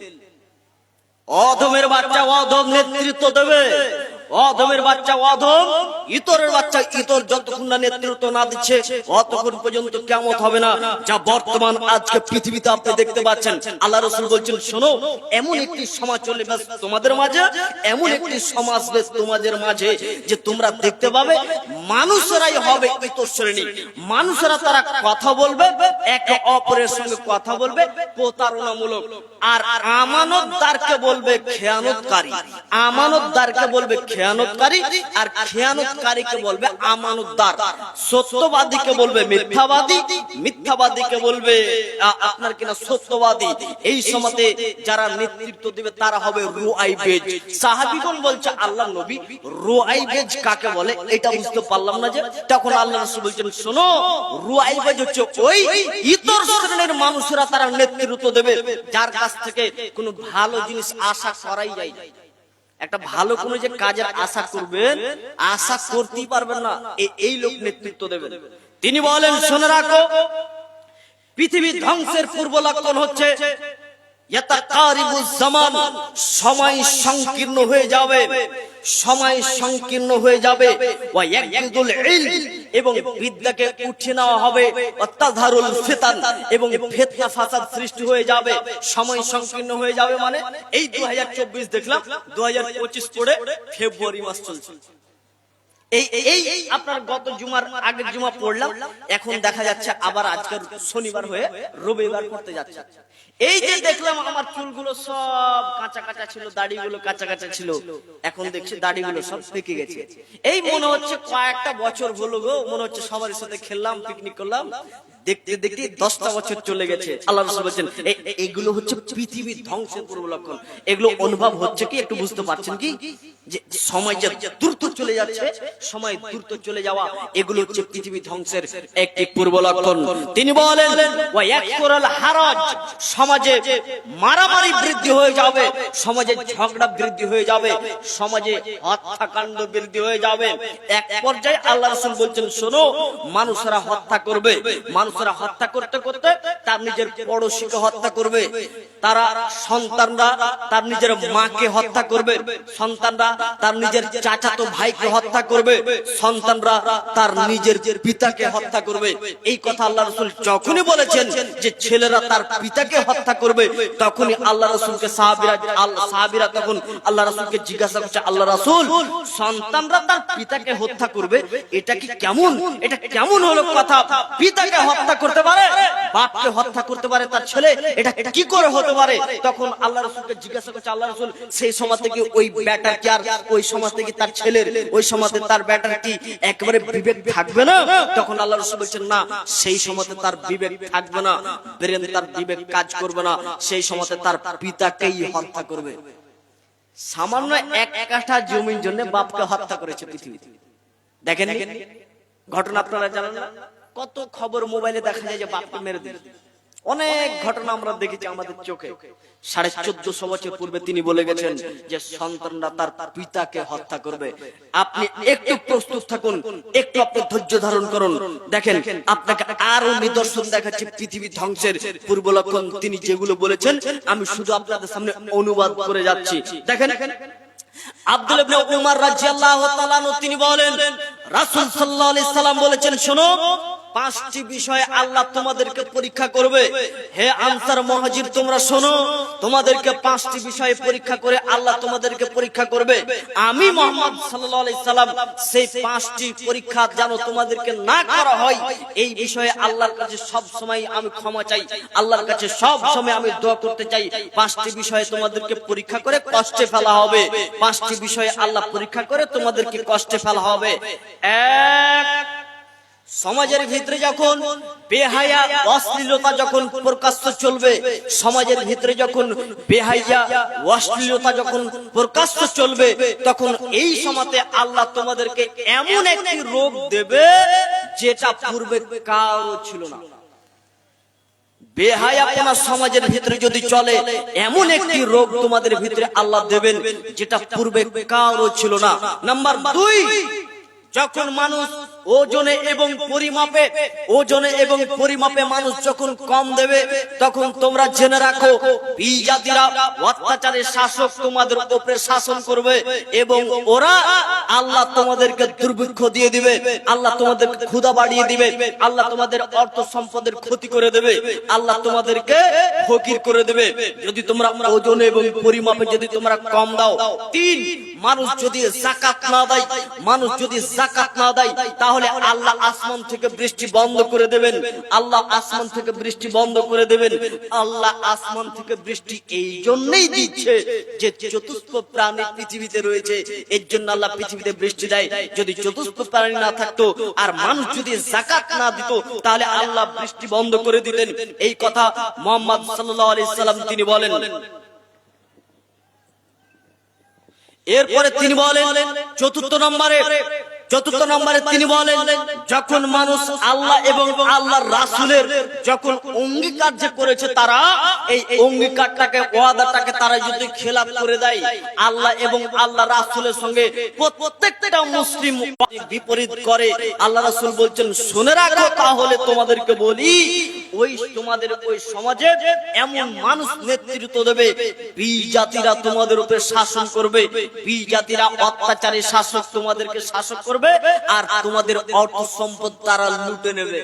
অধমের বাচ্চা অধম নেতৃত্ব দেবে, অধমের বাচ্চা অধম, ইতরের বাচ্চা ইতর যতক্ষণ না নেতৃত্ব না দিচ্ছে অতক্ষণ পর্যন্ত কিয়ামত হবে না। যা বর্তমান আজকে পৃথিবীতে আপনি দেখতে পাচ্ছেন। আল্লাহ রাসূল বলছেন শোনো, এমন একটি সমাজ চলে তোমাদের মাঝে, এমন একটি সমাজ তোমাদের মাঝে যে তোমরা দেখতে পাবে মানুষেরাই হবে ইতর শ্রেণী। মানুষেরা তারা কথা বলবে, একে অপরের সঙ্গে কথা বলবে প্রতারণামূলক, আর আমানতদারকে বলবে খেয়ানতকারী, আমানতদারকে বলবে খেয়ানতকারী, আর খেয়ানতকারীকে বলবে আমানতদার। সত্যবাদীকে বলবে মিথ্যাবাদী, মিথ্যাবাদীকে বলবে আপনার কিনা সত্যবাদী। এই সমাজে যারা নেতৃত্ব দিবে তারা হবে রুআইবেজ। সাহাবীগণ বলছে আল্লাহ নবী রুআইবেজ কাকে বলে এটা বুঝতে পারলাম না, যে তখন আল্লাহ রাসূল বলছেন শোনো, রুআইবেজ হচ্ছে ওই ইতর শ্রেণীর মানুষরা তারা নেতৃত্ব দেবে যার কাছ থেকে কোনো ভালো জিনিস আশা করাই যায় না। একটা ভালো কোন যে কাজের আশা করবেন, আশা করতেই পারবেন না, এই লোক নেতৃত্ব দেবেন। তিনি বলেন শুনে রাখো, পৃথিবী ধ্বংসের পূর্ব লক্ষণ হচ্ছে ইয়াতাকারিবুজ জামান, সময় সংকীর্ণ হয়ে যাবে, সময় সংকীর্ণ হয়ে যাবে। ওয়া ইয়াকদুল ইলম, এবং বিদ্যাকে উঠিয়ে নেওয়া হবে। ওয়াতাযহারুল ফিতান, এবং ফিতনা ফাসাদ সৃষ্টি হয়ে যাবে। সময় সংকীর্ণ হয়ে যাবে মানে এই 2024 দেখলাম, 2025 পড়ে ফেব্রুয়ারি মাস চলছে। এই আপনার গত জুমার আগের জুমা পড়লাম, এখন দেখা যাচ্ছে আবার আজকের শনিবার হয়ে রবিবার করতে যাচ্ছে। এই যে দেখলাম আমার চুলগুলো সব কাঁচা কাঁচা ছিল, দাড়িগুলো কাঁচা কাঁচা ছিল, এখন দেখছি দাড়িগুলো সব পেকে গেছে। এই মনে হচ্ছে কয়েকটা বছর হলো গো, মনে হচ্ছে সবার সাথে খেললাম, পিকনিক করলাম, দেখতে দেখতে 10টা বছর চলে গেছে। আল্লাহ রাসূল বলেন এগুলো হচ্ছে পৃথিবীর ধ্বংসের পূর্ব লক্ষণ। এগুলো অনুভব হচ্ছে কি, একটু বুঝতে পারছেন কি, যে সময় যে দ্রুত চলে যাচ্ছে, সময় দ্রুত চলে যাওয়া, এগুলো হচ্ছে পৃথিবী ধ্বংসের একটি পূর্ব লক্ষণ। তিনি বলেন ওয়া ইয়াকসুরুল হারাজ, সমাজে মারামারি বৃদ্ধি হয়ে যাবে, সমাজে ঝগড়া বৃদ্ধি হয়ে যাবে, সমাজে হত্যাকাণ্ড বৃদ্ধি হয়ে যাবে। এক পর্যায়ে আল্লাহ রাসূল বলছেন শোনো, মানুষরা হত্যা করবে, মানুষরা হত্যা করতে করতে তার নিজের পড়োশীকে হত্যা করবে, তারা সন্তানরা তার নিজের মাকে হত্যা করবে, সন্তানরা তার নিজের চাচাতো ভাইকে হত্যা করবে, সন্তানরা তার নিজের পিতাকে হত্যা করবে। এই কথা আল্লাহ রাসূল যখনই বলেছেন যে ছেলেরা তার পিতাকে হত্যা করবে, তখনই আল্লাহ রাসূলকে সাহাবীরা তখন আল্লাহ রাসূলকে জিজ্ঞাসা করছে, আল্লাহ রাসূল, সন্তানরা তার পিতাকে হত্যা করবে, এটা কি কেমন, এটা কেমন হলো কথা? পিতাকে হত্যা করতে পারে, বাপকে হত্যা করতে পারে তার ছেলে, এটা কি করে হতে পারে? তখন আল্লাহ রাসূলকে জিজ্ঞাসা করছে, আল্লাহ রাসূল, সেই সমাজ থেকে ওই বেটার কি আর ওই সমাজ থেকে তার ছেলের, ওই সমাজে তার বেটার কি একেবারে বিবেক থাকবে না? তখন আল্লাহ রাসূল বলছেন না, সেই সমাজে তার বিবেক থাকবে না, ব্রেন তার বিবেক কাজ করবে না, সেই সমাজে তার পিতাকেই হত্যা করবে। সামান্য এক কাঠা জমির জন্য বাপকে হত্যা করেছে পৃথিবীতে। দেখেন ঘটনা আপনারা জানেন না? কত খবর মোবাইলে দেখা যায় যে বাপকে মেরে দিয়েছে। অনেক ঘটনা আমরা দেখেছি আমাদের চোখে। 1450 বছর পূর্বে তিনি বলে গেছেন যে সন্তানরা তার পিতাকে হত্যা করবে। আপনি একটু প্রস্তুত থাকুন, একটু আপনি ধৈর্য ধারণ করুন। দেখেন আপনাকে আরো নিদর্শন দেখাচ্ছি পৃথিবী ধ্বংসের পূর্ব লক্ষণ তিনি যেগুলো বলেছেন, আমি শুধু আপনাদের সামনে অনুবাদ করে যাচ্ছি। দেখেন আব্দুল্লাহ ইবনে উমর রাদিয়াল্লাহু তাআলা আনহু তিনি বলেন, রাসূল সাল্লাল্লাহু আলাইহি সাল্লাম বলেছেন শোনো, 5টি বিষয়ে আল্লাহ তোমাদেরকে পরীক্ষা করবে। হে আনসার মুহাজির তোমরা শোনো, তোমাদেরকে 5টি বিষয়ে পরীক্ষা করে আল্লাহ তোমাদেরকে পরীক্ষা করবে। আমি মুহাম্মদ সাল্লাল্লাহু আলাইহি সাল্লাম সেই 5টি পরীক্ষা যেন তোমাদেরকে না করা হয়, এই বিষয়ে আল্লাহর কাছে সব সময় আমি ক্ষমা চাই, আল্লাহর কাছে সব সময় আমি দোয়া করতে চাই। 5টি বিষয়ে তোমাদেরকে পরীক্ষা করে কষ্টে ফেলা হবে, 5টি বিষয়ে আল্লাহ পরীক্ষা করে তোমাদেরকে কষ্টে ফেলা হবে। এক, সমাজের ভিতরে যখন বেহায়া অশ্লীলতা যখন প্রকাশ্য চলবে, সমাজের ভিতরে যখন বেহায়া অশ্লীলতা যখন প্রকাশ্য চলবে, তখন এই সমাজে আল্লাহ তোমাদেরকে এমন একটি রোগ দেবে যেটা পূর্বে কারো ছিল না। বেহায়াপনা সমাজের ভিতরে যদি চলে, এমন একটি রোগ তোমাদের ভিতরে আল্লাহ দেবেন যেটা পূর্বে কারো ছিল না। নাম্বার 2, যখন মানুষ ওজনে এবং পরিমাপে মানুষ যখন কম দেবে, তখন তোমরা জেনে রাখো বিজাতিরা অত্যাচারের শাসক তোমাদের উপরে শাসন করবে এবং ওরা আল্লাহ তোমাদেরকে দুর্ভিক্ষ দিয়ে দিবে, আল্লাহ তোমাদেরকে ক্ষুধা বাড়িয়ে দিবে, আল্লাহ তোমাদের অর্থ সম্পদের ক্ষতি করে দেবে, আল্লাহ তোমাদেরকে ফকির করে দেবে যদি তোমরা ওজনে এবং পরিমাপে যদি তোমরা কম দাও। 3, মানুষ যদি যাকাত না দেয়, তাহলে আল্লাহ আসমান থেকে বৃষ্টি বন্ধ করে দেবেন, আল্লাহ আসমান থেকে বৃষ্টি বন্ধ করে দেবেন। আল্লাহ আসমান থেকে বৃষ্টি এই জন্যই দিচ্ছে যে চতুষ্প প্রাণী পৃথিবীতে রয়েছে, এর জন্য আল্লাহ পৃথিবীতে বৃষ্টি দেয়। যদি চতুষ্প প্রাণী না থাকতো আর মানুষ যদি যাকাত না দিত, তাহলে আল্লাহ বৃষ্টি বন্ধ করে দিতেন। এই কথা মুহাম্মদ সাল্লাল্লাহু আলাইহি সাল্লাম তিনি বলেন। এরপরে তিনি বলেন চতুর্থ নম্বরে তিনি বলেন, যখন মানুষ আল্লাহ এবং আল্লাহর রাসূলের যখন অঙ্গীকার যে করেছে, তারা এই অঙ্গীকারটাকে, ওয়াদাটাকে তারা যদি খেলাফ করে দেয়, আল্লাহ এবং আল্লাহ রাসূলের সঙ্গে প্রত্যেকটা মুসলিম বিপরীত করে, আল্লাহ রাসূল বলছেন শুনে রাখো, তাহলে তোমাদেরকে বলি তোমাদের ওই সমাজে এমন মানুষ নেতৃত্ব দেবে, বিজাতিরা তোমাদের উপরে শাসন করবে, বিজাতিরা অত্যাচারী শাসক তোমাদেরকে শাসক করবে আর তোমাদের অর্থ সম্পদ তারা লুটে নেবে।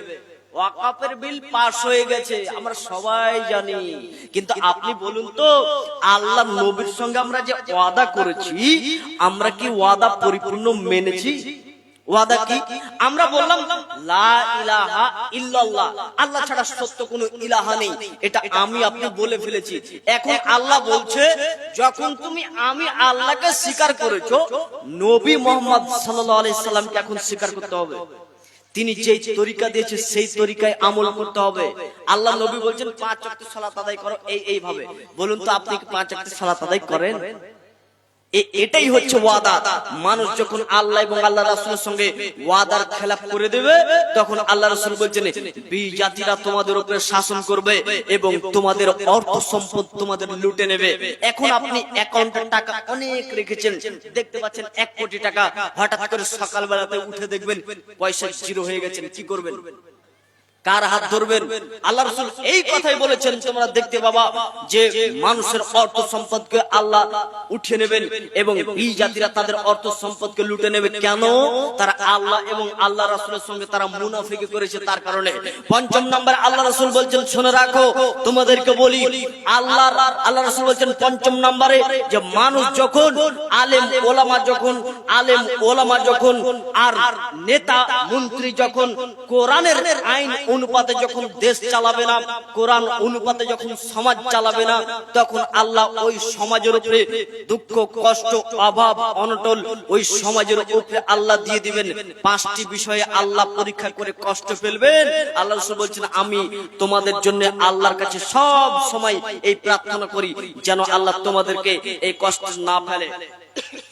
ওয়াকফের বিল পাস হয়ে গেছে, আমরা সবাই জানি, কিন্তু আপনি বলুন তো, আল্লাহ নবীর সঙ্গে আমরা যে ওয়াদা করেছি, আমরা কি ওয়াদা পরিপূর্ণ মেনেছি? ওয়াদা কি? আমরা বললাম লা ইলাহা ইল্লাল্লাহ, আল্লাহ ছাড়া সত্য কোনো ইলাহা নেই, এটা আমি আপনি বলে ফেলেছি। এখন আল্লাহ বলছে যখন তুমি আমি আল্লাহকে স্বীকার করেছো, নবী মুহাম্মদ সাল্লাল্লাহু আলাইহি সাল্লামকে এখন স্বীকার করতে হবে। তিনি যেই তরিকা দিয়েছে সেই তরিকায় আমল করতে হবে। আল্লাহ নবী বলছেন 5 ওয়াক্ত সালাত আদায় করো এইভাবে। বলুন তো আপনি কি 5 ওয়াক্ত সালাত আদায় করেন? এটাই হচ্ছে ওয়াদা। মানুষ যখন আল্লাহ এবং আল্লাহ রাসূলের সঙ্গে ওয়াদার খেলাফ করে দেবে, তখন আল্লাহ রাসূল বলছেন বিজাতিরা তোমাদের উপরে শাসন করবে এবং তোমাদের অর্থ সম্পদ তোমাদের লুটে নেবে। এখন আপনি অ্যাকাউন্টে টাকা অনেক রেখেছেন, দেখতে পাচ্ছেন 1 কোটি টাকা, হঠাৎ করে সকালবেলাতে উঠে দেখবেন পয়সা জিরো হয়ে গেছেন, কি করবেন? কার হাত ধরবেন? আল্লাহ রাসূল এই কথাই বলেছেন, তোমরা দেখতে পাবা যে মানুষের অর্থ সম্পদকে আল্লাহ উঠিয়ে নেবেন এবং এই জাতিরা তাদের অর্থ সম্পদকে লুটে নেবে। কেন? তারা আল্লাহ এবং আল্লাহ রাসূলের সঙ্গে তারা মুনাফিকি করেছে, তার কারণে। 5 নম্বরে আল্লাহ রাসূল বলছেন, শুনে রাখো তোমাদেরকে বলি, আল্লাহ রাসূল বলছেন 5 নম্বরে যে মানুষ যখন আলেম ওলামা যখন আর নেতা মন্ত্রী যখন কোরআনের আইন অনুপাতে যখন দেশ চালাবে না, কোরআন অনুপাতে যখন সমাজ চালাবে না, তখন আল্লাহ ওই সমাজের উপরে দুঃখ কষ্ট অভাব অনটন ওই সমাজের উপরে আল্লাহ দিয়ে দিবেন। 5টি বিষয়ে আল্লাহ পরীক্ষা করে কষ্ট ফেলবেন। আল্লাহ রাসূল বলছেন আমি তোমাদের জন্য আল্লাহর কাছে সব সময় এই প্রার্থনা করি যেন আল্লাহ তোমাদেরকে এই কষ্ট না ফেলে।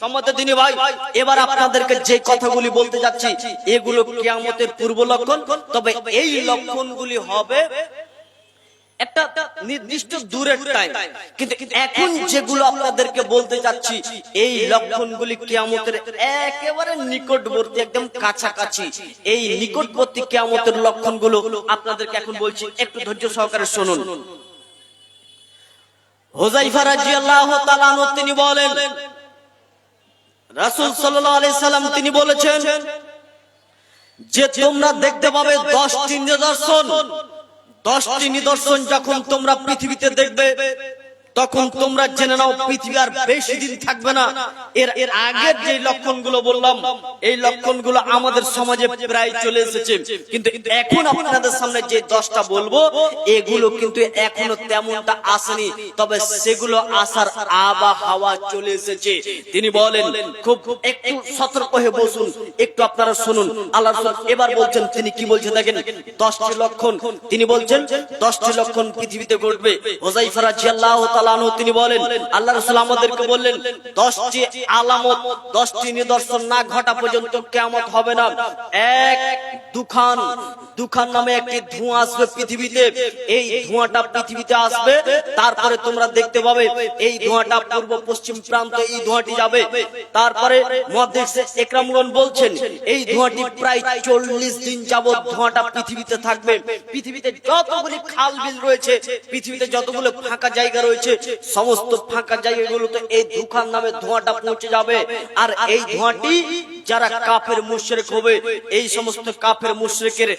সম্মানিত দিনী ভাই, এবার আপনাদেরকে যে কথাগুলি বলতে যাচ্ছি এগুলো কিয়ামতের পূর্ব লক্ষণ। তবে এই লক্ষণগুলি হবে একটা নির্দিষ্ট দূরের টাইম, কিন্তু এখন যেগুলো আপনাদেরকে বলতে যাচ্ছি এই লক্ষণগুলি কিয়ামতের একেবারে নিকটবর্তী, একদম কাছাকাছি। এই নিকটবর্তী কিয়ামতের লক্ষণগুলো আপনাদেরকে এখন বলছি, একটু ধৈর্য সহকারে শুনুন। হুযায়ফা রাদিয়াল্লাহু তাআলা আনহু তিনি বলেন, রাসূল সাল্লাল্লাহু আলাইহি সাল্লাম তিনি বলেছেন যে তোমরা দেখতে পাবে 10টি নিদর্শন। 10টি নিদর্শন যখন তোমরা পৃথিবীতে দেখবে তখন তোমরা জেনে নাও পৃথিবী আর বেশি দিন থাকবে না। এর আগের যে লক্ষণগুলো বললাম এই লক্ষণগুলো আমাদের সমাজে প্রায় চলে এসেছে, কিন্তু এখন আপনাদের সামনে যে 10টা বলবো এগুলো কিন্তু এখনো তেমনটা আসেনি, তবে সেগুলো আসার আবহাওয়া চলে এসেছে। তিনি বলেন খুব একটু সতর্ক হয়ে বসুন, একটু আপনারা শুনুন। আল্লাহ রাসূল এবার বলছেন, তিনি কি বলছেন দেখেন, 10টি লক্ষণ তিনি বলছেন, 10টি লক্ষণ পৃথিবীতে ঘটবে। হুযায়ফা রাদিয়াল্লাহু তাআলা আনহু তিনি বলেন, আল্লাহ রাসূল আমাদেরকে বললেন 10টি আলামত, 10টি নিদর্শন না ঘটা পর্যন্ত কিয়ামত হবে না। এক, দুখান নামে একটি ধোঁয়া আসবে পৃথিবীতে। এই ধোঁয়াটা পৃথিবীতে আসবে, তারপরে তোমরা দেখতে পাবে এই ধোঁয়াটা পূর্ব পশ্চিম প্রান্তে এই ধোঁয়াটি যাবে। তারপরে মুহাদ্দিস ইকরামগণ বলছেন এই ধোঁয়াটি প্রায় 40 দিন যাবত ধোঁয়াটা পৃথিবীতে থাকবে। পৃথিবীতে যতগুলি খাল বিল রয়েছে, পৃথিবীতে যতগুলো ফাঁকা জায়গা রয়েছে, সমস্ত ফাঁকা জায়গাগুলোতে এই দুখান নামে ধোঁয়াটা পৌঁছে যাবে। আর এই ধোঁয়াটি যারা কাফের মুশরিক হবে, এই সমস্ত কাফের মুশরিকের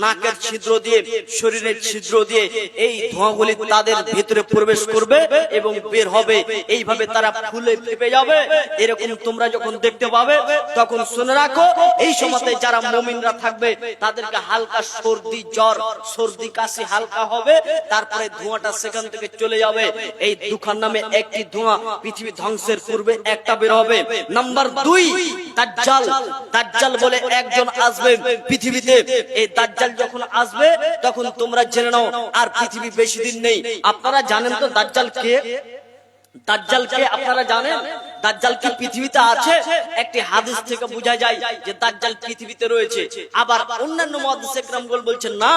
নাকের ছিদ্র দিয়ে, শরীরের ছিদ্র দিয়ে এই ধোঁয়াগুলি তাদের ভিতরে প্রবেশ করবে এবং বের হবে। এইভাবে তারা ফুলে ফেপে যাবে। এরকম তোমরা যখন দেখতে পাবে তখন শুনে রাখো এই সময়তে যারা মুমিনরা থাকবে তাদেরকে হালকা সর্দি জ্বর, সর্দি কাশি হালকা হবে, তারপরে ধোঁয়াটা সেখান থেকে চলে যাবে। এই দুখান নামে একটি ধোঁয়া পৃথিবী ধ্বংসের পূর্বে একটা বের হবে। নাম্বার 2, দাজ্জাল বলে একজন আসবে পৃথিবীতে। এই দাজ্জাল যখন আসবে তখন তোমরা জেনে নাও আর পৃথিবী বেশি দিন নেই। আপনারা জানেন তো দাজ্জাল কে? দাজ্জালকে আপনারা জানেন? দাজ্জাল কি পৃথিবীতে আছে? একটি হাদিস থেকে বোঝা যায় যে দাজ্জাল পৃথিবীতে রয়েছে। আবার অন্যান্য মুহাদ্দিস ইকরামগণ বলছেন না,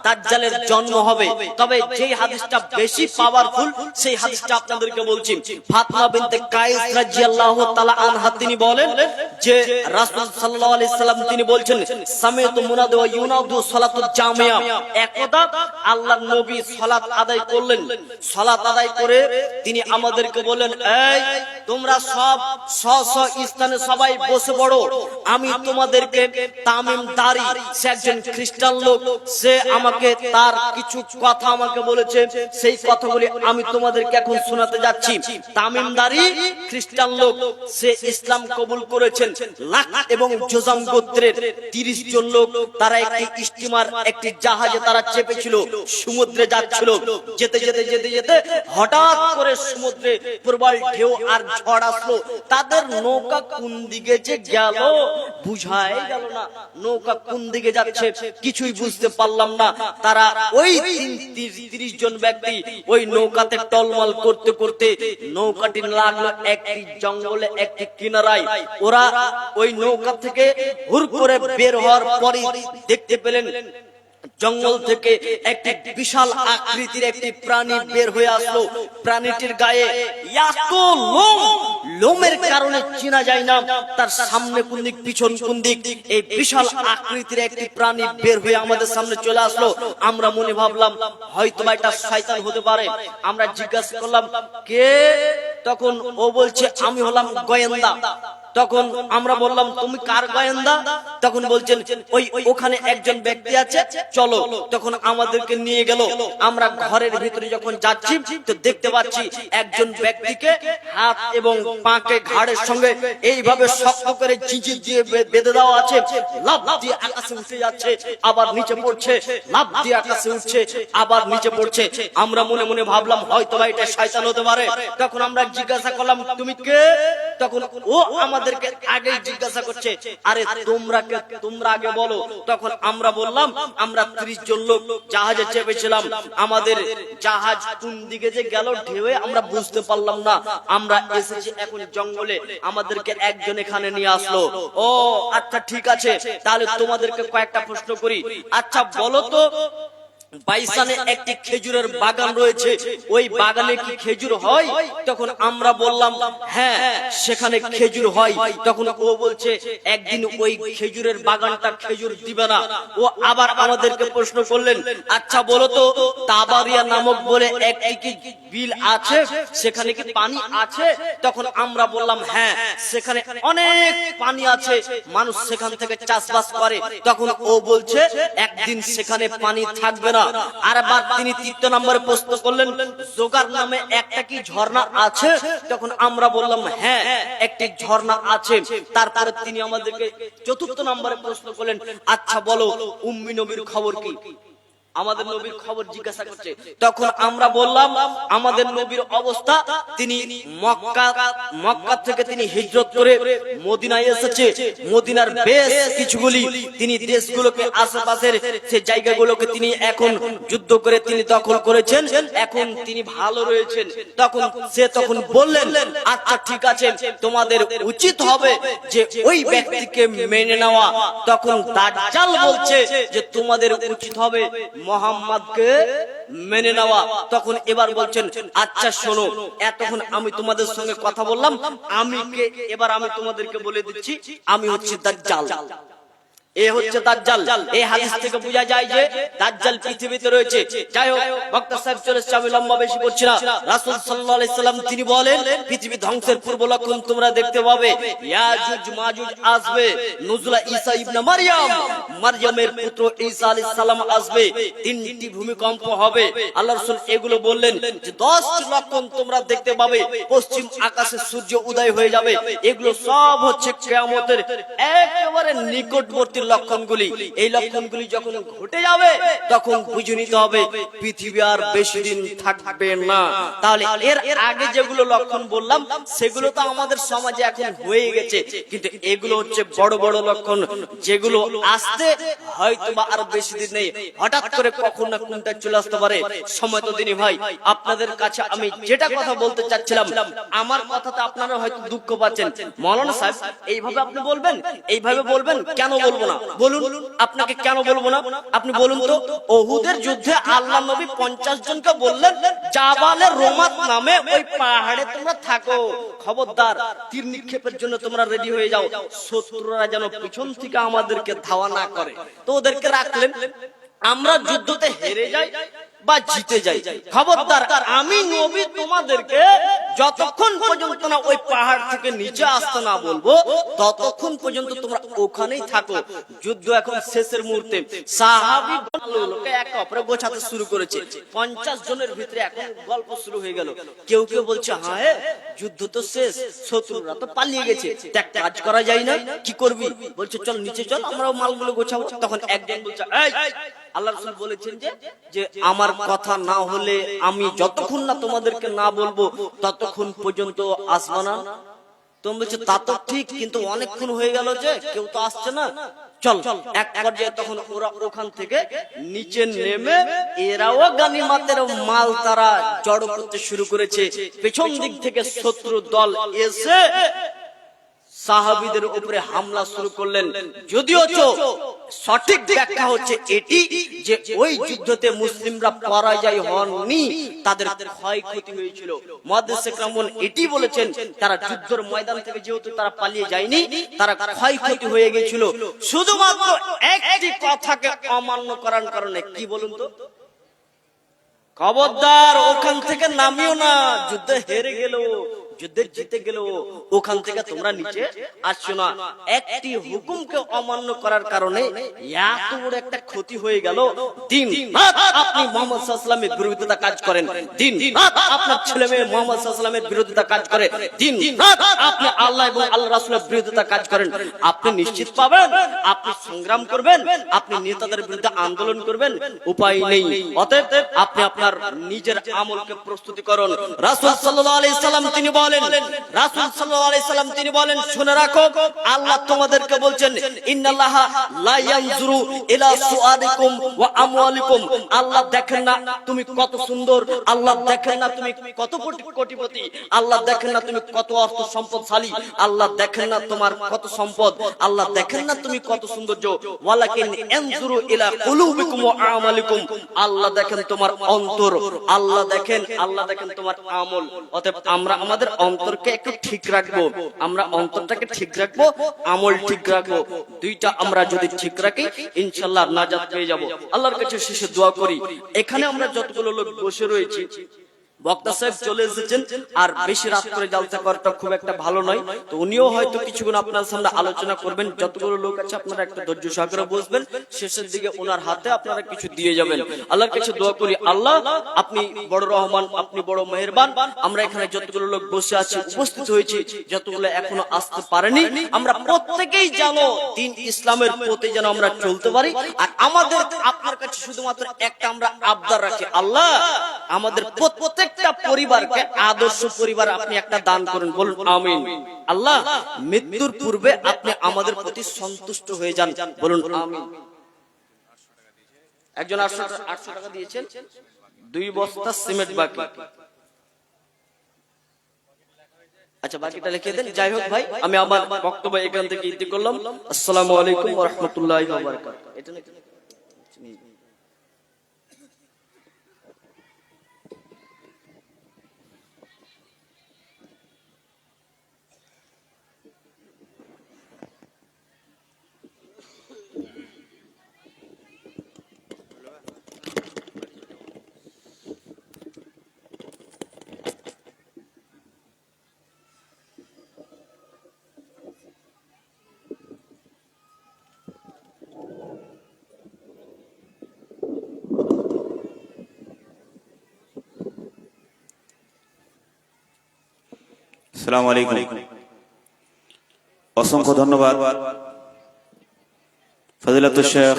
দাজ্জালের জন্ম হবে। তবে যেই হাদিসটা বেশি পাওয়ারফুল সেই হাদিসটা আপনাদেরকে বলছি। ফাতিমা বিনতে কায়েস রাদিয়াল্লাহু তাআলা আনহা তিনি বলেন যে রাসূল সাল্লাল্লাহু আলাইহি সাল্লাম তিনি বলছেন সামিতু মুনাদি ওয়া ইউনাদু সালাতুল জামিয়া। একদা আল্লাহর নবী সালাত আদায় করলেন। সালাত আদায় করে তিনি আমাদেরকে বললেন, এই তোমরা সব স্ব স্থানে সবাই বসে পড়ো, আমি তোমাদেরকে তামিমদারি, সে একজন খ্রিস্টান লোক, সে আমাকে তার কিছু কথা আমাকে বলেছে, সেই কথাগুলি আমি তোমাদেরকে এখন শোনাতে যাচ্ছি। তামিমদারি খ্রিস্টান লোক, সে ইসলাম কবুল করেছেন। লাখ এবং জোজাম গোত্রের 30 জন লোক, তারা একটি স্টিমার, একটি জাহাজে তারা চেপেছিল, সমুদ্রে যাচ্ছিল। যেতে যেতে যেতে যেতে হঠাৎ করে সমুদ্রে প্রবল ঢেউ আর ঝড় আসলো। তাদের নৌকা কোন দিকে যে গেল বুঝাই গেল না, নৌকা কোন দিকে যাচ্ছে কিছুই বুঝতে পারলাম না। তারা ওই 30 জন ব্যক্তি ওই নৌকাতে টলমল করতে করতে নৌকাটি লাগলো একটি জঙ্গলে, একটি কিনারায়। ওরা ওই নৌকা থেকে হুড় করে বের হওয়ার পরে দেখতে পেলেন জঙ্গল থেকে একটি বিশাল আকৃতির একটি প্রাণী বের হয়ে আসলো। প্রাণীটির গায়ে এত লোম, লোমের কারণে চেনা যায় না তার সামনে কোন দিক পিছন কোন দিক। এই বিশাল আকৃতির একটি প্রাণী বের হয়ে আমাদের সামনে চলে আসলো। আমরা মনে ভাবলাম হয়তো এটা শয়তান হতে পারে। আমরা জিজ্ঞাসা করলাম কে? তখন ও বলছে আমি হলাম গোয়েন্দা। তখন আমরা বললাম তুমি কার গোয়েন্দা? তখন বলছেন ওই ওখানে একজন ব্যক্তি আছে, চলো। তখন আমাদেরকে নিয়ে গেল। আমরা ঘরের ভিতরে যখন যাচ্ছি তো দেখতে পাচ্ছি একজন ব্যক্তিকে হাত এবং পাকে ঘাড়ের সঙ্গে এইভাবে শক্ত করে চিঁচি দিয়ে বেঁধে দেওয়া আছে। লাফ দিয়ে আকাশে উঠে যাচ্ছে, আবার নিচে পড়ছে, লাফ দিয়ে আকাশে উঠছে, আবার নিচে পড়ছে। আমরা মনে মনে ভাবলাম হয়তো বা এটা শয়তান হতে পারে। তখন আমরা জিজ্ঞাসা করলাম তুমি কে? তখন ও আমাদেরকে আগে জিজ্ঞাসা করছে আরে তোমরা কে, তোমরা আগে বলো। তখন আমরা বললাম আমরা 30 জন লোক জাহাজে চেপেছিলাম, আমাদের জাহাজ কোন দিকে যে গেল ঢেউয়ে আমরা বুঝতে পারলাম না। আমরা এসেছি এখন জঙ্গলে, আমাদেরকে একজন এখানে নিয়ে আসলো। ও আচ্ছা ঠিক আছে, তাহলে তোমাদেরকে কয়েকটা প্রশ্ন করি। আচ্ছা বলো তো বাইসানে একটি খেজুরের বাগান রয়েছে, ওই বাগানে কি খেজুর হয়? তখন আমরা বললাম হ্যাঁ সেখানে খেজুর হয়। তখন ও বলছে একদিন ওই খেজুরের বাগানটা খেজুর দিবে না। ও আবার আমাদেরকে প্রশ্ন করলেন আচ্ছা বলো তো তাবারিয়া নামক বলে একটি কি বিল আছে, সেখানে কি পানি আছে? তখন আমরা বললাম হ্যাঁ সেখানে অনেক পানি আছে, মানুষ সেখান থেকে চাষবাস করে। তখন ও বলছে একদিন সেখানে পানি থাকবে না। আর আবার তিনি 3 নম্বরে প্রশ্ন করলেন জোগার নামে একটা কি ঝর্ণা আছে? তখন আমরা বললাম হ্যাঁ একটি ঝর্ণা আছে। তারপরে তিনি আমাদেরকে 4 নম্বরে প্রশ্ন করলেন আচ্ছা বলো উম্মি নবীর খবর কি? আমাদের নবীর খবর জিজ্ঞাসা করছে। তখন আমরা বললাম আমাদের নবীর অবস্থা, তিনি মক্কা থেকে তিনি হিজরত করে মদিনায় এসেছে। মদিনার বেশ কিছুগুলি তিনি দেশগুলোকে আশেপাশের সে জায়গাগুলোকে তিনি এখন যুদ্ধ করে তিনি দখল করেছেন, এখন তিনি ভালো রয়েছেন। তখন বললেন আচ্ছা ঠিক আছে তোমাদের উচিত হবে যে ওই ব্যক্তিকে মেনে নেওয়া। তখন দাজ্জাল বলছে যে তোমাদের উচিত হবে মুহাম্মদকে মেনে নেওয়া। তখন এবার বলছেন আচ্ছা শোনো, এতক্ষণ আমি তোমাদের সঙ্গে কথা বললাম, আমি কে এবার আমি তোমাদেরকে বলে দিচ্ছি, আমি হচ্ছি দাজ্জাল। এ হচ্ছে দাজ্জাল। এই হাদিস থেকে বোঝা যায় যে দাজ্জাল পৃথিবীতে রয়েছে। যাই হোক বক্তা সাহেব চলে এসেছে, আমি লম্বা বেশি করছি না। রাসূল সাল্লাল্লাহু আলাইহি সাল্লাম তিনি বলেন পৃথিবী ধ্বংসের পূর্ব লক্ষণ তোমরা দেখতে পাবে, ইয়াজুজ মাজুজ আসবে, নুজুলা ঈসা ইবনে মারইয়াম, মারইয়ামের পুত্র ঈসা আলাইহিস সালাম আসবে, 3টি ভূমিকম্প হবে। আল্লাহ রাসূল এগুলো বললেন যে 10টি লক্ষণ তোমরা দেখতে পাবে, পশ্চিম আকাশে সূর্য উদয় হয়ে যাবে। এগুলো সব হচ্ছে কিয়ামতের একেবারে নিকটবর্তী লক্ষণগুলি। এই লক্ষণগুলি যখন ঘটে যাবে তখন বুঝে নিতে হবে পৃথিবী আর বেশি দিন থাকবে না। তাহলে এর আগে যেগুলো লক্ষণ বললাম সেগুলো তো আমাদের সমাজে এখন হয়ে গেছে, কিন্তু এগুলো হচ্ছে বড় বড় লক্ষণ যেগুলো আসতে হয়তো বা আর বেশি দিন নেই, হঠাৎ করে কখন না কোনটা চলে আসতে পারে। সময় তো দিনই ভাই, আপনাদের কাছে আমি যেটা কথা বলতে চাচ্ছিলাম, আমার কথাতে আপনারা হয়তো দুঃখ পাচ্ছেন। মাওলানা সাহেব এইভাবে আপনি বলবেন, এইভাবে বলবেন, কেন বলবো না বলুন? আপনাকে কেন বলবো না আপনি বলুন তো? উহুদের যুদ্ধে আল্লাহ নবী 50 জনকে বললেন জাবালে রোমাত নামে ওই পাহাড়ে তোমরা থাকো, খবরদার তীর নিক্ষেপের জন্য তোমরা রেডি হয়ে যাও, শত্রুরা যেন পিছন থেকে আমাদেরকে ধাওয়া না করে। তো ওদেরকে রাখলেন। আমরা যুদ্ধতে হেরে যাই, বা জিতে যাই, খবরদার আমি নবী তোমাদেরকে যতক্ষণ পর্যন্ত না ওই পাহাড় থেকে নিচে আসতে না বলবো ততক্ষণ পর্যন্ত তোমরা ওখানেই থাকো। যুদ্ধ এখন শেষের মুহূর্তে, সাহাবী লোকে একে অপরে গোছাতে শুরু করেছে। 50 জনের ভিতরে এখন গল্প শুরু হয়ে গেল। কেউ কেউ বলছে হ্যাঁ যুদ্ধ তো শেষ, শত্রুরা তো পালিয়ে গেছে, এক কাজ করা যায় না, কি করবি? বলছে চল নিচে চল, আমরাও মালগুলো গোছাবো। তখন একজন বলছে আল্লাহ রাসূল বলেছেন যে আমার কথা না হলে আমি যতক্ষণ না তোমাদেরকে না বলবো ততক্ষণ পর্যন্ত আসবে না। তুমি বলছো তা তো ঠিক, কিন্তু অনেকক্ষণ হয়ে গেল যে কেউ তো আসছে না, চল। এক পর্যায়ে তখন ওরা ওখান থেকে নিচে নেমে এরাও গানিমাতের মাল তারা জড়ো করতে শুরু করেছে। পেছন দিক থেকে শত্রু দল এসে সাহাবীদের উপরে হামলা শুরু করলেন। যদিও সঠিক ব্যাখ্যা হচ্ছে এটি যে ওই যুদ্ধতে মুসলিমরা পরাজয় হননি, তাদের ক্ষয়ক্ষতি হয়েছিল। মুহাদ্দিস ইকরামগণ এটি বলেছেন তারা যুদ্ধের ময়দান থেকে যেহেতু তারা পালিয়ে যায়নি, তারা ক্ষয়ক্ষতি হয়ে গিয়েছিল শুধুমাত্র একটি কথাকে অমান্য করার কারণে। কি বলুন তো? খবরদার ওখান থেকে নামিও না, যুদ্ধে হেরে গেল, যুদ্ধে জিতে গেল, ওখান থেকে তোমরা নিচে আসছো না। একটি হুকুমকে অমান্য করার কারণে এত বড় একটা ক্ষতি হয়ে গেল। দিন রাত আপনি মুহাম্মদ সাল্লাল্লাহু আলাইহি ওয়াসাল্লামের বিরোধিতা কাজ করেন, দিন রাত আপনার ছেলে মেয়ে মুহাম্মদ সাল্লাল্লাহু আলাইহি ওয়াসাল্লামের বিরোধিতা কাজ করে, দিন রাত আপনি আল্লাহ এবং আল্লাহ রাসূলের বিরোধিতা কাজ করেন, আপনি নিশ্চিত পাবেন আপনি সংগ্রাম করবেন, আপনি নেতাদের বিরুদ্ধে আন্দোলন করবেন, উপায় নেই। অতএব আপনি আপনার নিজের আমলকে প্রস্তুতি করুন। রাসূল সাল্লাল্লাহু আলাইহি সাল্লাম তিনি বলেন, রাসূল সাল্লাল্লাহু আলাইহি সাল্লাম তিনি বলেন, শুনে রাখো আল্লাহ তোমাদেরকে বলছেন ইন্নাল্লাহা লা ইয়ানজুরু ইলা সুআদিকুম ওয়া আমওয়ালিকুম। আল্লাহ দেখেন না তুমি কত সুন্দর, আল্লাহ দেখেন না তুমি কত কোটিপতি, আল্লাহ দেখেন না তুমি কত অর্থ সম্পদশালী, আল্লাহ দেখেন না তোমার কত সম্পদ, আল্লাহ দেখেন না তুমি কত সৌন্দর্য, ওয়ালাকিন ইয়ানজুরু ইলা কুলুবিকুম ওয়া আমালিকুম। আল্লাহ দেখেন তোমার অন্তর, আল্লাহ দেখেন তোমার আমল। অতএব আমরা আমাদের অন্তরকে একটু ঠিক রাখবো, আমরা অন্তরটাকে ঠিক রাখবো, আমল ঠিক রাখবো। দুইটা আমরা যদি ঠিক রাখি ইনশাআল্লাহ নাজাত পেয়ে যাব। আল্লাহর কাছে শেষে দোয়া করি, এখানে আমরা যতগুলো লোক বসে রয়েছি, বক্তা সাহেব চলে এসেছেন, আর বেশি রাত করে জালসা করাটা খুব একটা ভালো নয়, তো উনিও হয়তো কিছুক্ষণ আপনার সামনে আলোচনা করবেন। যতগুলো লোক আছে আপনারা একটা ধৈর্য সহকারে বসবেন, শেষের দিকে ওনার হাতে আপনারা কিছু দিয়ে যাবেন। আল্লাহর কাছে দোয়া করি, আল্লাহ আপনি বড় রহমান, আপনি বড় মেহেরবান। আমরা এখানে যতগুলো লোক বসে আছি, উপস্থিত হয়েছি, যতগুলো এখনো আসতে পারেনি, আমরা প্রত্যেকেই জানো দিন ইসলামের পথে যেন আমরা চলতে পারি। আর আমাদের আপনার কাছে শুধুমাত্র একটা আমরা আবদার রাখি, আল্লাহ আমাদের প্রত্যেকটা পরিবারকে আদর্শ পরিবার আপনি একটা দান করুন, বলুন আমিন। আল্লাহ মৃত্যুর পূর্বে আপনি আমাদের প্রতি সন্তুষ্ট হয়ে যান, বলুন আমিন। একজন 800 টাকা দিয়েছেন, 2 বস্তা সিমেন্ট বাকি। আচ্ছা বাকিটা লিখে দেন। যাই হোক ভাই, আমি আমার বক্তব্য এখান থেকে ইতি করলাম। আসসালামু আলাইকুম ওয়া রাহমাতুল্লাহি ওয়া বারাকাতুহু। এটা আসসালামু আলাইকুম। অসংখ্য ধন্যবাদ ফজিলাতুল শেখ